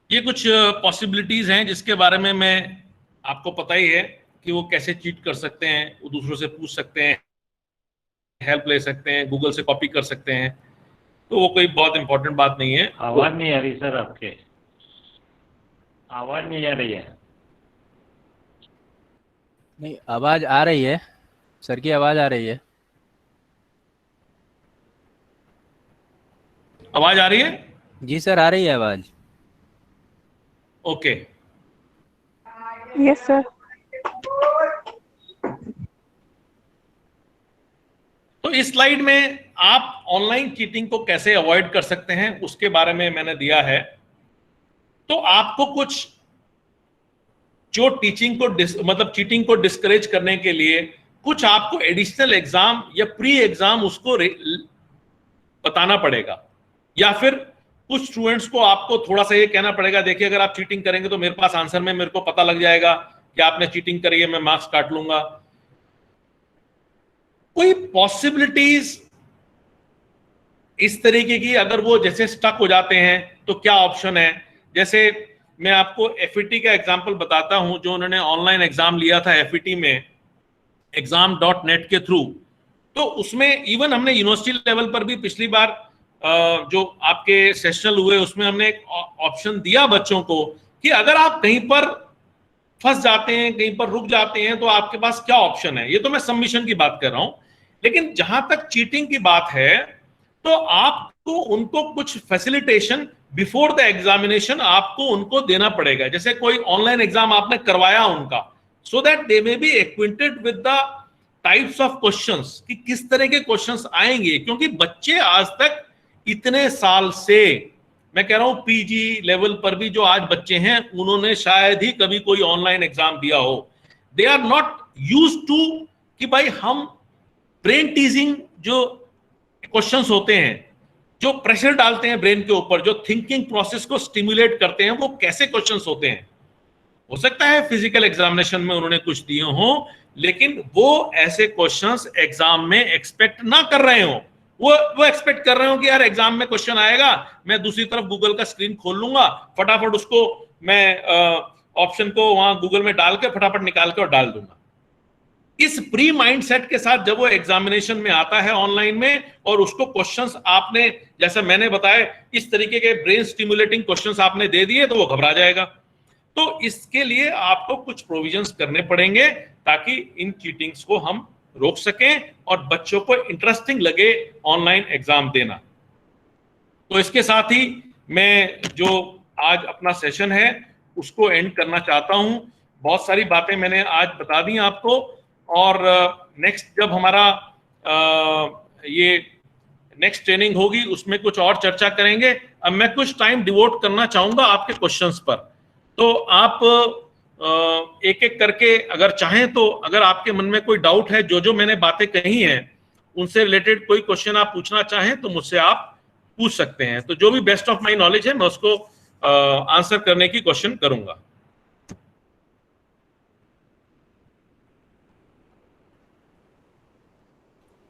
ये कुछ पॉसिबिलिटीज हैं जिसके बारे में मैं, आपको पता ही है कि वो कैसे चीट कर सकते हैं, वो दूसरों से पूछ सकते हैं, हेल्प ले सकते हैं, गूगल से कॉपी कर सकते हैं, तो वो कोई बहुत इंपॉर्टेंट बात नहीं है। आवाज नहीं आ रही सर, आपके आवाज नहीं आ रही है। नहीं, आवाज आ रही है सर की, आवाज आ रही है। आवाज आ रही है? जी सर, आ रही है आवाज। ओके। Yes sir. तो इस स्लाइड में आप ऑनलाइन चीटिंग को कैसे अवॉइड कर सकते हैं उसके बारे में मैंने दिया है। तो आपको कुछ जो टीचिंग को मतलब चीटिंग को डिस्करेज करने के लिए कुछ आपको एडिशनल एग्जाम या प्री एग्जाम उसको बताना पड़ेगा, या फिर कुछ स्टूडेंट्स को आपको थोड़ा सा ये कहना पड़ेगा, देखिए अगर आप चीटिंग करेंगे तो मेरे पास आंसर में मेरे को पता लग जाएगा कि आपने चीटिंग करी है, मैं मार्क्स काट लूंगा। कोई पॉसिबिलिटीज इस तरीके की, अगर वो जैसे स्टक हो जाते हैं तो क्या ऑप्शन है? जैसे मैं आपको FET का एग्जांपल बताता हूं, जो उन्होंने ऑनलाइन एग्जाम लिया था FET में exam.net के थ्रू, तो उसमें इवन हमने यूनिवर्सिटी लेवल पर भी पिछली बार जो आपके सेशनल हुए उसमें हमने एक ऑप्शन दिया बच्चों को कि अगर आप कहीं पर फंस जाते हैं, कहीं पर रुक जाते हैं, तो आपके पास क्या ऑप्शन है। ये तो मैं सबमिशन की बात कर रहा हूं, लेकिन जहां तक चीटिंग की बात है तो आपको उनको कुछ फैसिलिटेशन बिफोर द एग्जामिनेशन आपको उनको देना पड़ेगा। जैसे कोई ऑनलाइन एग्जाम आपने करवाया उनका, so that they may be acquainted with the types of questions, कि किस तरह के क्वेश्चंस आएंगे, क्योंकि बच्चे आज तक इतने साल से, मैं कह रहा हूं PG लेवल पर भी जो आज बच्चे हैं, उन्होंने शायद ही कभी कोई ऑनलाइन एग्जाम दिया हो। They are not used to कि भाई हम ब्रेन टीजिंग जो क्वेश्चंस होते हैं, जो प्रेशर डालते हैं ब्रेन के ऊपर, जो थिंकिंग प्रोसेस को स्टिमुलेट करते हैं, वो कैसे क्वेश्चंस होते हैं। हो सकता है फिजिकल एग्जामिनेशन में उन्होंने कुछ दिए हों, लेकिन वो ऐसे क्वेश्चंस एग्जाम में एक्सपेक्ट ना कर रहे हो। वो एक्सपेक्ट कर रहे हो कि यार एग्जाम में क्वेश्चन आएगा, मैं दूसरी तरफ गूगल का स्क्रीन खोल लूंगा, फटाफट उसको मैं ऑप्शन को वहां गूगल में डाल के फटाफट निकाल के और डाल दूंगा। इस प्री माइंड सेट के साथ जब वो एग्जामिनेशन में आता है ऑनलाइन में, और उसको क्वेश्चंस आपने, जैसे मैंने बताया, इस तरीके के ब्रेन स्टिमुलेटिंग क्वेश्चंस आपने दे दिए, तो वो घबरा जाएगा। तो इसके लिए आपको कुछ प्रोविजंस करने पड़ेंगे ताकि इन चीटिंग्स को हम रोक सकें और बच्चों को इंटरेस्टिंग लगे ऑनलाइन एग्जाम देना। तो इसके साथ ही मैं जो आज अपना सेशन है उसको एंड करना चाहता हूं। बहुत सारी बातें मैंने आज बता दी आपको, और नेक्स्ट जब हमारा ये नेक्स्ट ट्रेनिंग होगी उसमें कुछ और चर्चा करेंगे। अब मैं कुछ टाइम डिवोट करना चाहूंगा आपके क्वेश्चंस पर, तो आप एक एक करके अगर चाहें तो, अगर आपके मन में कोई डाउट है, जो मैंने बातें कही हैं उनसे रिलेटेड कोई क्वेश्चन आप पूछना चाहें तो मुझसे आप पूछ सकते हैं। तो जो भी बेस्ट ऑफ माई नॉलेज है मैं उसको आंसर करने की क्वेश्चन करूंगा।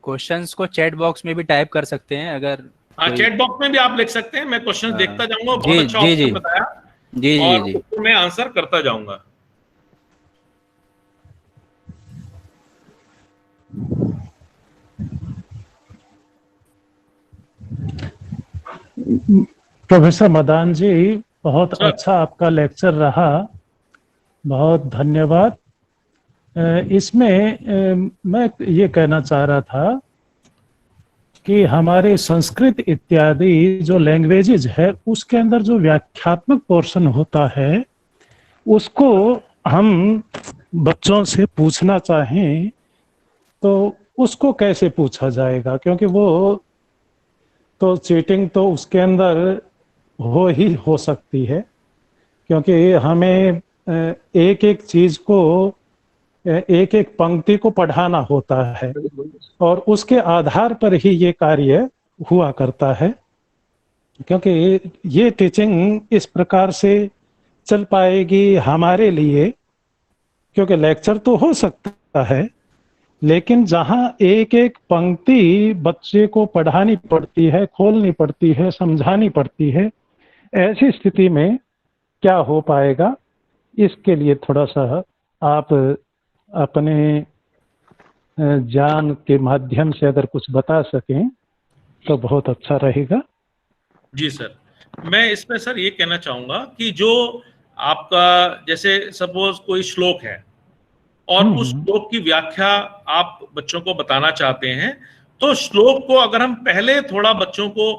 क्वेश्चंस को चैट बॉक्स में भी टाइप कर सकते हैं अगर। हाँ, चैट बॉक्स में भी आप लिख सकते हैं, मैं क्वेश्चन देखता जाऊंगा। बहुत अच्छा जी ऑप्शन बताया, जी और जी उसको मैं आंसर करता जाऊंगा। प्रोफेसर मदान जी, बहुत सर। अच्छा आपका लेक्चर रहा, बहुत धन्यवाद। इसमें मैं ये कहना चाह रहा था कि हमारे संस्कृत इत्यादि जो लैंग्वेजेज है उसके अंदर जो व्याख्यात्मक पोर्शन होता है उसको हम बच्चों से पूछना चाहें तो उसको कैसे पूछा जाएगा? क्योंकि वो तो चीटिंग तो उसके अंदर हो सकती है, क्योंकि हमें एक एक चीज को, एक एक पंक्ति को पढ़ाना होता है और उसके आधार पर ही ये कार्य हुआ करता है। क्योंकि ये टीचिंग इस प्रकार से चल पाएगी हमारे लिए, क्योंकि लेक्चर तो हो सकता है लेकिन जहां एक एक पंक्ति बच्चे को पढ़ानी पड़ती है, खोलनी पड़ती है, समझानी पड़ती है, ऐसी स्थिति में क्या हो पाएगा, इसके लिए थोड़ा सा आप अपने ज्ञान के माध्यम से अगर कुछ बता सकें तो बहुत अच्छा रहेगा। जी सर, मैं इसमें सर ये कहना चाहूंगा कि जो आपका, जैसे सपोज कोई श्लोक है और उस श्लोक की व्याख्या आप बच्चों को बताना चाहते हैं, तो श्लोक को अगर हम पहले थोड़ा बच्चों को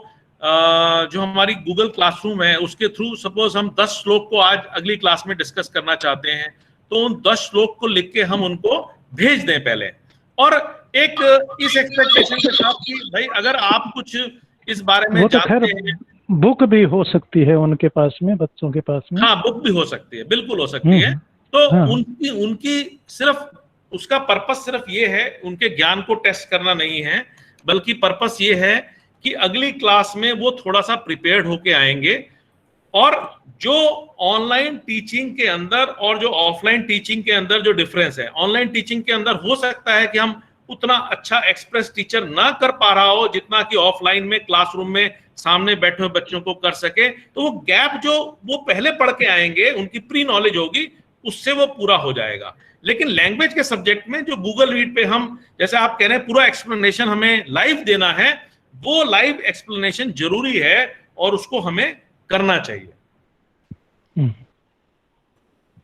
जो हमारी गूगल क्लासरूम है उसके थ्रू, सपोज हम 10 श्लोक को आज अगली क्लास में डिस्कस करना चाहते हैं, तो उन 10 श्लोक को लिख के हम उनको भेज दें पहले, और एक इस एक्सपेक्टेशन के साथ कि भाई अगर आप कुछ इस बारे में जानते हैं, बुक भी हो सकती है उनके पास में, बच्चों के पास में। हाँ, बुक भी हो सकती है, बिल्कुल हो सकती है। तो हाँ। उनकी सिर्फ उसका पर्पस सिर्फ ये है, उनके ज्ञान को टेस्ट करना नहीं है, बल्कि पर्पस ये है कि अगली क्लास में वो थोड़ा सा प्रिपेयर्ड होके आएंगे, और जो ऑनलाइन टीचिंग के अंदर और जो ऑफलाइन टीचिंग के अंदर जो डिफरेंस है, ऑनलाइन टीचिंग के अंदर हो सकता है कि हम उतना अच्छा एक्सप्रेस टीचर ना कर पा रहा हो जितना कि ऑफलाइन में क्लासरूम में सामने बैठे हुए बच्चों को कर सके, तो वो गैप जो वो पहले पढ़ के आएंगे, उनकी प्री नॉलेज होगी, उससे वो पूरा हो जाएगा। लेकिन लैंग्वेज के सब्जेक्ट में जो गूगल मीट पे हम, जैसे आप कह रहे हैं, पूरा एक्सप्लेनेशन हमें लाइव देना है, वो लाइव एक्सप्लेनेशन जरूरी है और उसको हमें करना चाहिए।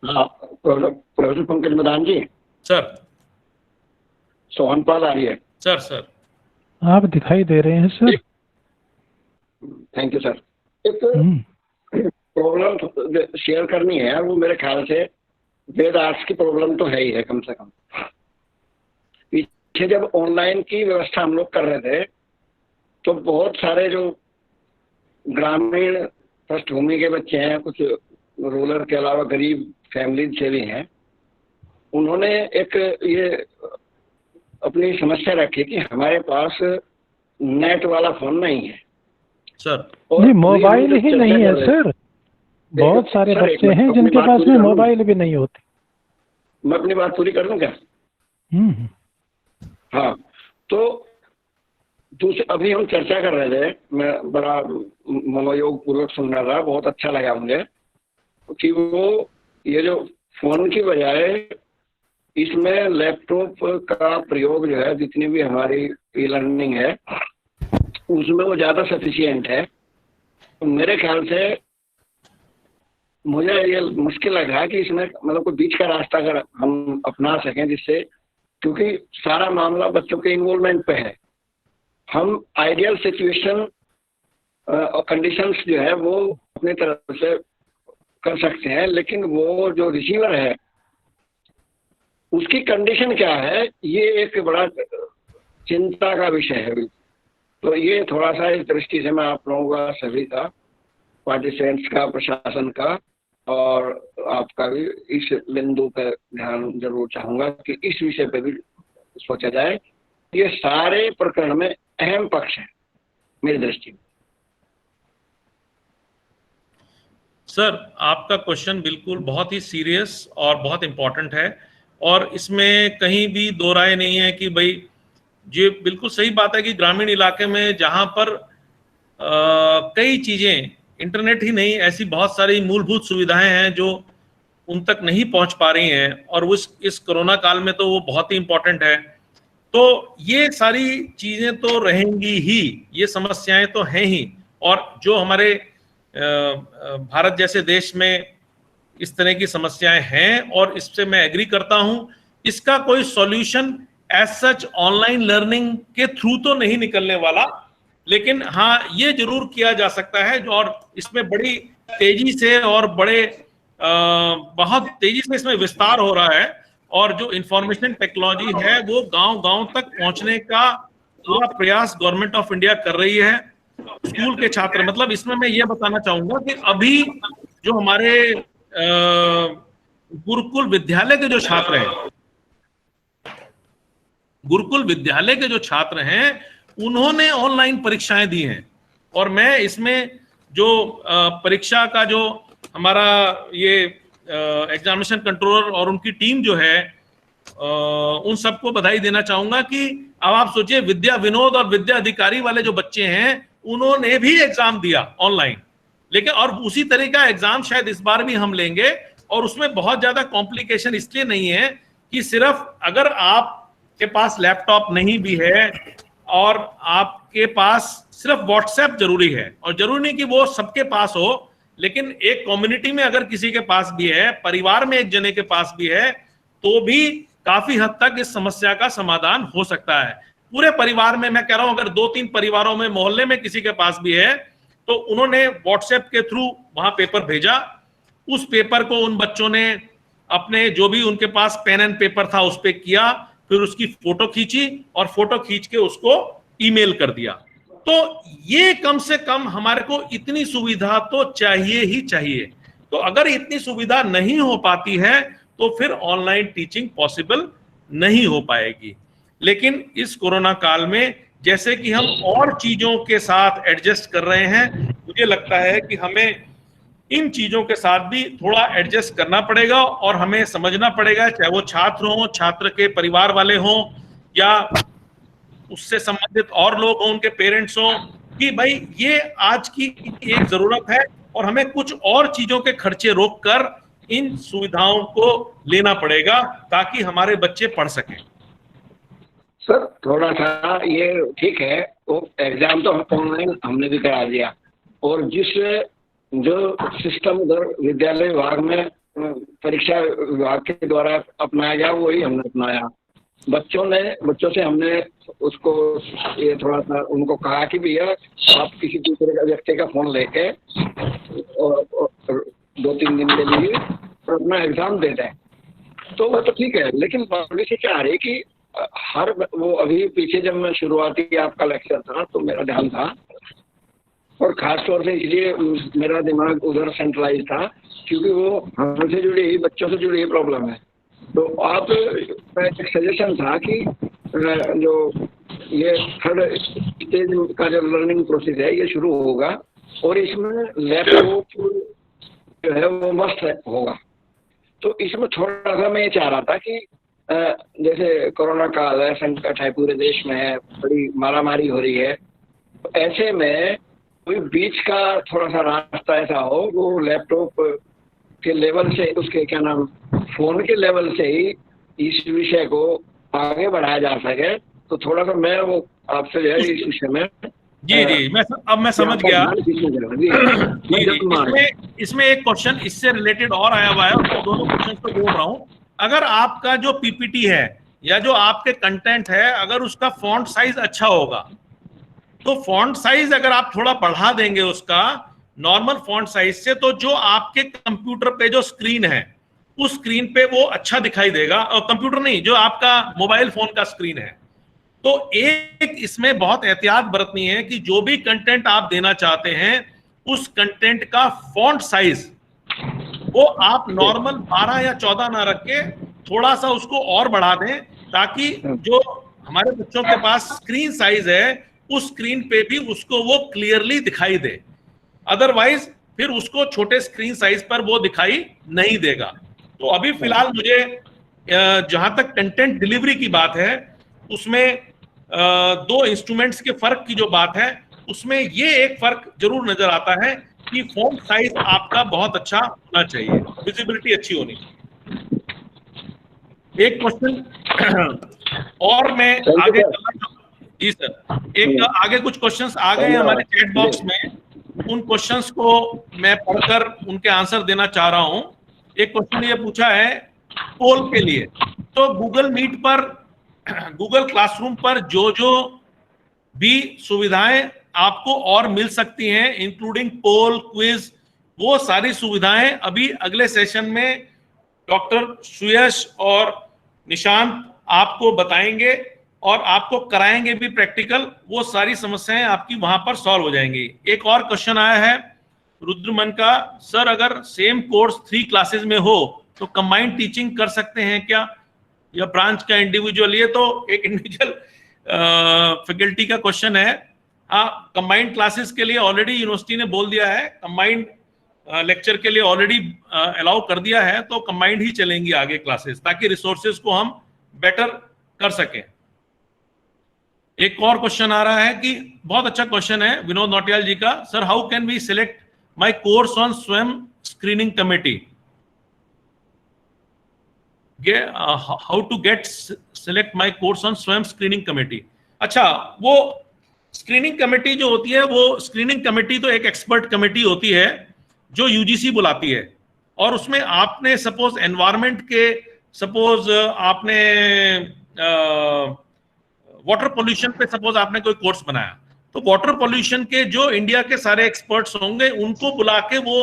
प्रोफेसर पंकज मदान जी, सर। सोहन पाल आ रही है सर। आप दिखाई दे रहे हैं सर। Thank you sir. एक प्रॉब्लम शेयर करनी है, वो मेरे ख्याल से वेद आर्ट्स की प्रॉब्लम तो है ही है। कम से कम पीछे जब ऑनलाइन की व्यवस्था हम लोग कर रहे थे तो बहुत सारे जो ग्रामीण पृष्ठभूमि के बच्चे हैं, कुछ रूरल के अलावा गरीब फैमिली से भी हैं, उन्होंने एक ये अपनी समस्या रखी कि हमारे पास नेट वाला फोन नहीं है सर। नहीं, मोबाइल ही नहीं है सर। बहुत सारे बच्चे हैं जिनके पास में मोबाइल भी नहीं होते। मैं अपनी बात पूरी कर दूं क्या? हाँ, तो दूसरे अभी हम चर्चा कर रहे थे, मैं बड़ा मनोयोग पूर्वक सुन रहा था, बहुत अच्छा लगा मुझे कि वो ये जो फोन की बजाय इसमें लैपटॉप का प्रयोग जो है, जितनी भी हमारी ई लर्निंग है उसमें वो ज़्यादा सफिशिएंट है। तो मेरे ख्याल से मुझे ये मुश्किल लग रहा है कि इसमें मतलब कोई बीच का रास्ता अगर हम अपना सकें, जिससे, क्योंकि सारा मामला बच्चों के इन्वॉल्वमेंट पे है। हम आइडियल सिचुएशन और कंडीशंस जो है वो अपनी तरफ से कर सकते हैं, लेकिन वो जो रिसीवर है उसकी कंडीशन क्या है, ये एक बड़ा चिंता का विषय है। तो ये थोड़ा सा इस दृष्टि से मैं आप लोगों का, सभी का, पार्टिसिपेंट्स का, प्रशासन का और आपका भी इस बिंदु पर ध्यान जरूर चाहूंगा कि इस विषय पर भी सोचा जाए। ये सारे प्रकरण में अहम पक्ष है मेरी दृष्टि में। सर, आपका क्वेश्चन बिल्कुल बहुत ही सीरियस और बहुत इंपॉर्टेंट है, और इसमें कहीं भी दो राय नहीं है कि भाई, ये बिल्कुल सही बात है कि ग्रामीण इलाके में जहां पर कई चीजें, इंटरनेट ही नहीं, ऐसी बहुत सारी मूलभूत सुविधाएं हैं जो उन तक नहीं पहुंच पा रही हैं, और इस कोरोना काल में तो वो बहुत ही इंपॉर्टेंट है। तो ये सारी चीजें तो रहेंगी ही, ये समस्याएं तो हैं ही, और जो हमारे भारत जैसे देश में इस तरह की समस्याएं हैं, और इससे मैं एग्री करता हूं। इसका कोई solution as such online learning के थ्रू तो नहीं निकलने वाला, लेकिन हाँ, ये जरूर किया जा सकता है, और इसमें बड़ी तेजी से और बहुत तेजी से इसमें विस्तार हो रहा है, और जो इंफॉर्मेशन टेक्नोलॉजी है वो गांव-गांव तक पहुंचने का पूरा प्रयास गवर्नमेंट ऑफ इंडिया कर रही है। स्कूल के छात्र, मतलब इसमें मैं ये बताना चाहूंगा कि अभी जो हमारे गुरुकुल विद्यालय के जो छात्र हैं, गुरुकुल विद्यालय के जो छात्र हैं, उन्होंने ऑनलाइन परीक्षाएं दी हैं, और मैं इसमें जो परीक्षा का जो हमारा ये एग्जामिनेशन कंट्रोलर और उनकी टीम जो है, उन सबको बधाई देना चाहूंगा कि अब आप सोचिए, विद्या विनोद और विद्या अधिकारी वाले जो बच्चे हैं, उन्होंने भी एग्जाम दिया ऑनलाइन, लेकिन और उसी तरह का एग्जाम शायद इस बार भी हम लेंगे, और उसमें बहुत ज्यादा कॉम्प्लिकेशन इसलिए नहीं है कि सिर्फ अगर आपके पास लैपटॉप नहीं भी है और आपके पास सिर्फ व्हाट्सएप जरूरी है, और जरूरी नहीं कि वो सबके पास हो, लेकिन एक कम्युनिटी में अगर किसी के पास भी है, परिवार में एक जने के पास भी है, तो भी काफी हद तक इस समस्या का समाधान हो सकता है। पूरे परिवार में मैं कह रहा हूं, अगर 2-3 परिवारों में, मोहल्ले में किसी के पास भी है, तो उन्होंने व्हाट्सएप के थ्रू वहां पेपर भेजा, उस पेपर को उन बच्चों ने अपने जो भी उनके पास पेन एंड पेपर था उस पे किया, फिर उसकी फोटो खींची और फोटो खींच के उसको ईमेल कर दिया। तो ये कम से कम हमारे को इतनी सुविधा तो चाहिए ही चाहिए। तो अगर इतनी सुविधा नहीं हो पाती है तो फिर ऑनलाइन टीचिंग पॉसिबल नहीं हो पाएगी। लेकिन इस कोरोना काल में जैसे कि हम और चीजों के साथ एडजस्ट कर रहे हैं, मुझे लगता है कि हमें इन चीजों के साथ भी थोड़ा एडजस्ट करना पड़ेगा, और हमें समझना पड़ेगा, चाहे वो छात्र हों, छात्र के परिवार वाले हों, या उससे संबंधित और लोग हों, उनके पेरेंट्स हों, कि भाई ये आज की एक जरूरत है और हमें कुछ और चीजों के खर्चे रोककर इन सुविधाओं को लेना पड़ेगा ताकि हमारे बच्चे पढ़ सकें। सर थोड़ा सा ये ठीक है, वो एग्जाम तो ऑनलाइन हमने भी करा दिया, और जिस जो सिस्टम उधर विद्यालय विभाग में परीक्षा विभाग के द्वारा अपनाया गया वही हमने अपनाया। बच्चों से हमने उसको ये थोड़ा सा उनको कहा कि भैया आप किसी दूसरे का व्यक्ति का फोन लेके और 2-3 दिन के लिए अपना एग्जाम दे दें, तो वो तो ठीक है। लेकिन पॉलिसी क्या आ रही कि हर वो अभी पीछे जब मैं शुरुआती आपका लेक्चर था तो मेरा ध्यान था, और खास तौर से इसलिए मेरा दिमाग उधर सेंट्रलाइज था क्योंकि वो हमसे जुड़ी हुई बच्चों से जुड़ी हुई प्रॉब्लम है। तो आप एक सजेशन था कि जो ये 3rd स्टेज का जो लर्निंग प्रोसेस है ये शुरू होगा और इसमें लैपटॉप जो है वो मस्ट होगा। तो इसमें थोड़ा सा मैं ये चाह रहा था कि जैसे कोरोना काल है, संकट है, पूरे देश में है, बड़ी मारामारी हो रही है, तो ऐसे में कोई बीच का थोड़ा सा रास्ता ऐसा हो वो लैपटॉप के लेवल से, उसके क्या नाम, फोन के लेवल से ही इस विषय को आगे बढ़ाया जा सके। तो थोड़ा सा मैं वो आपसे जो है इस विषय में जी मैं समझ गया। इसमें एक क्वेश्चन इससे रिलेटेड और आया हुआ है, तो दोनों क्वेश्चन को जोड़ रहा हूँ। अगर आपका जो पीपीटी है या जो आपके कंटेंट है, अगर उसका फॉन्ट साइज अच्छा होगा, तो फॉन्ट साइज अगर आप थोड़ा बढ़ा देंगे उसका नॉर्मल फॉन्ट साइज से, तो जो आपके कंप्यूटर पे जो स्क्रीन है उस स्क्रीन पे वो अच्छा दिखाई देगा। और कंप्यूटर नहीं, जो आपका मोबाइल फोन का स्क्रीन है। तो एक इसमें बहुत एहतियात बरतनी है कि जो भी कंटेंट आप देना चाहते हैं उस कंटेंट का फॉन्ट साइज वो आप नॉर्मल 12 या 14 ना रख के थोड़ा सा उसको और बढ़ा दें, ताकि जो हमारे बच्चों के पास स्क्रीन साइज है उस स्क्रीन पे भी उसको वो क्लियरली दिखाई दे। अदरवाइज फिर उसको छोटे स्क्रीन साइज पर वो दिखाई नहीं देगा। तो अभी फिलहाल मुझे जहां तक कंटेंट डिलीवरी की बात है उसमें 2 इंस्ट्रूमेंट्स के फर्क की जो बात है उसमें ये एक फर्क जरूर नजर आता है कि फॉन्ट साइज आपका बहुत अच्छा होना चाहिए, विजिबिलिटी अच्छी होनी चाहिए। एक क्वेश्चन और मैं आगे, जी सर, एक आगे कुछ क्वेश्चंस आ गए हैं हमारे चैट बॉक्स में, उन क्वेश्चंस को मैं पढ़कर उनके आंसर देना चाह रहा हूं। एक क्वेश्चन ये पूछा है पोल के लिए, तो गूगल मीट पर, गूगल क्लासरूम पर जो भी सुविधाएं आपको और मिल सकती हैं, इंक्लूडिंग पोल, क्विज, वो सारी सुविधाएं अभी अगले सेशन में डॉक्टर सुयश और निशांत आपको बताएंगे और आपको कराएंगे भी प्रैक्टिकल। वो सारी समस्याएं आपकी वहां पर सॉल्व हो जाएंगी। एक और क्वेश्चन आया है रुद्रमन का, सर अगर सेम कोर्स 3 क्लासेस में हो तो कंबाइंड टीचिंग कर सकते हैं क्या, या ब्रांच का इंडिविजुअल? ये तो एक इंडिविजुअल फैकल्टी का क्वेश्चन है। हाँ, कंबाइंड क्लासेस के लिए ऑलरेडी यूनिवर्सिटी ने बोल दिया है, कंबाइंड लेक्चर के लिए ऑलरेडी अलाउ कर दिया है, तो कंबाइंड ही चलेंगी आगे क्लासेस, ताकि रिसोर्सेज को हम बेटर कर सकें। एक और क्वेश्चन आ रहा है कि बहुत अच्छा क्वेश्चन है विनोद नौटियाल जी का, sir how can we select my course on Swayam screening committee, how to get select my course on Swayam screening committee. अच्छा, वो स्क्रीनिंग कमेटी जो होती है, वो स्क्रीनिंग कमेटी तो एक एक्सपर्ट कमेटी होती है जो यूजीसी बुलाती है, और उसमें आपने सपोज एनवायरमेंट के, सपोज आपने वाटर पोल्यूशन पे सपोज आपने कोई कोर्स बनाया, तो वाटर पोल्यूशन के जो इंडिया के सारे एक्सपर्ट्स होंगे उनको बुला के वो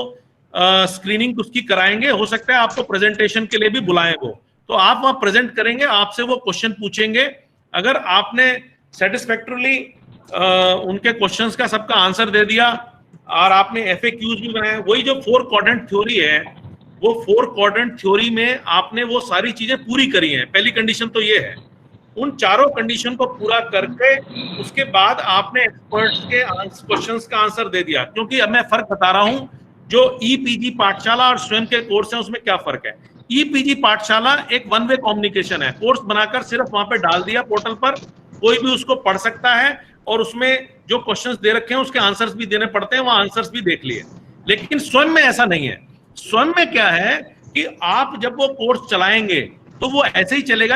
स्क्रीनिंग उसकी कराएंगे। हो सकता है आपको प्रेजेंटेशन के लिए भी बुलाएं वो, तो आप वहां प्रेजेंट करेंगे, आपसे वो क्वेश्चन पूछेंगे। अगर आपने सेटिस्फैक्टरली उनके क्वेश्चंस का सबका आंसर दे दिया और आपने FAQs भी बनाए, वही जो 4 क्वाड्रेंट थ्योरी है, वो 4 क्वाड्रेंट थ्योरी में आपने वो सारी चीजें पूरी करी हैं। पहली कंडीशन तो ये है, उन चारों कंडीशन को पूरा करके उसके बाद आपने एक्सपर्ट्स के क्वेश्चंस का आंसर दे दिया। क्योंकि अब मैं फर्क बता रहा हूं, जो EPG पाठशाला और स्वयं के कोर्स हैं उसमें क्या फर्क है। ईपीजी पाठशाला एक वन वे कम्युनिकेशन है, कोर्स बनाकर सिर्फ वहां पे डाल दिया पोर्टल पर, कोई भी उसको पढ़ सकता है और उसमें जो क्वेश्चंस दे रखे हैं उसके आंसर्स भी देने पड़ते हैं, वहां आंसर्स भी देख लिए। लेकिन स्वयं में ऐसा नहीं है। स्वयं में क्या है कि आप जब वो कोर्स चलाएंगे तो वो ऐसे ही चलेगा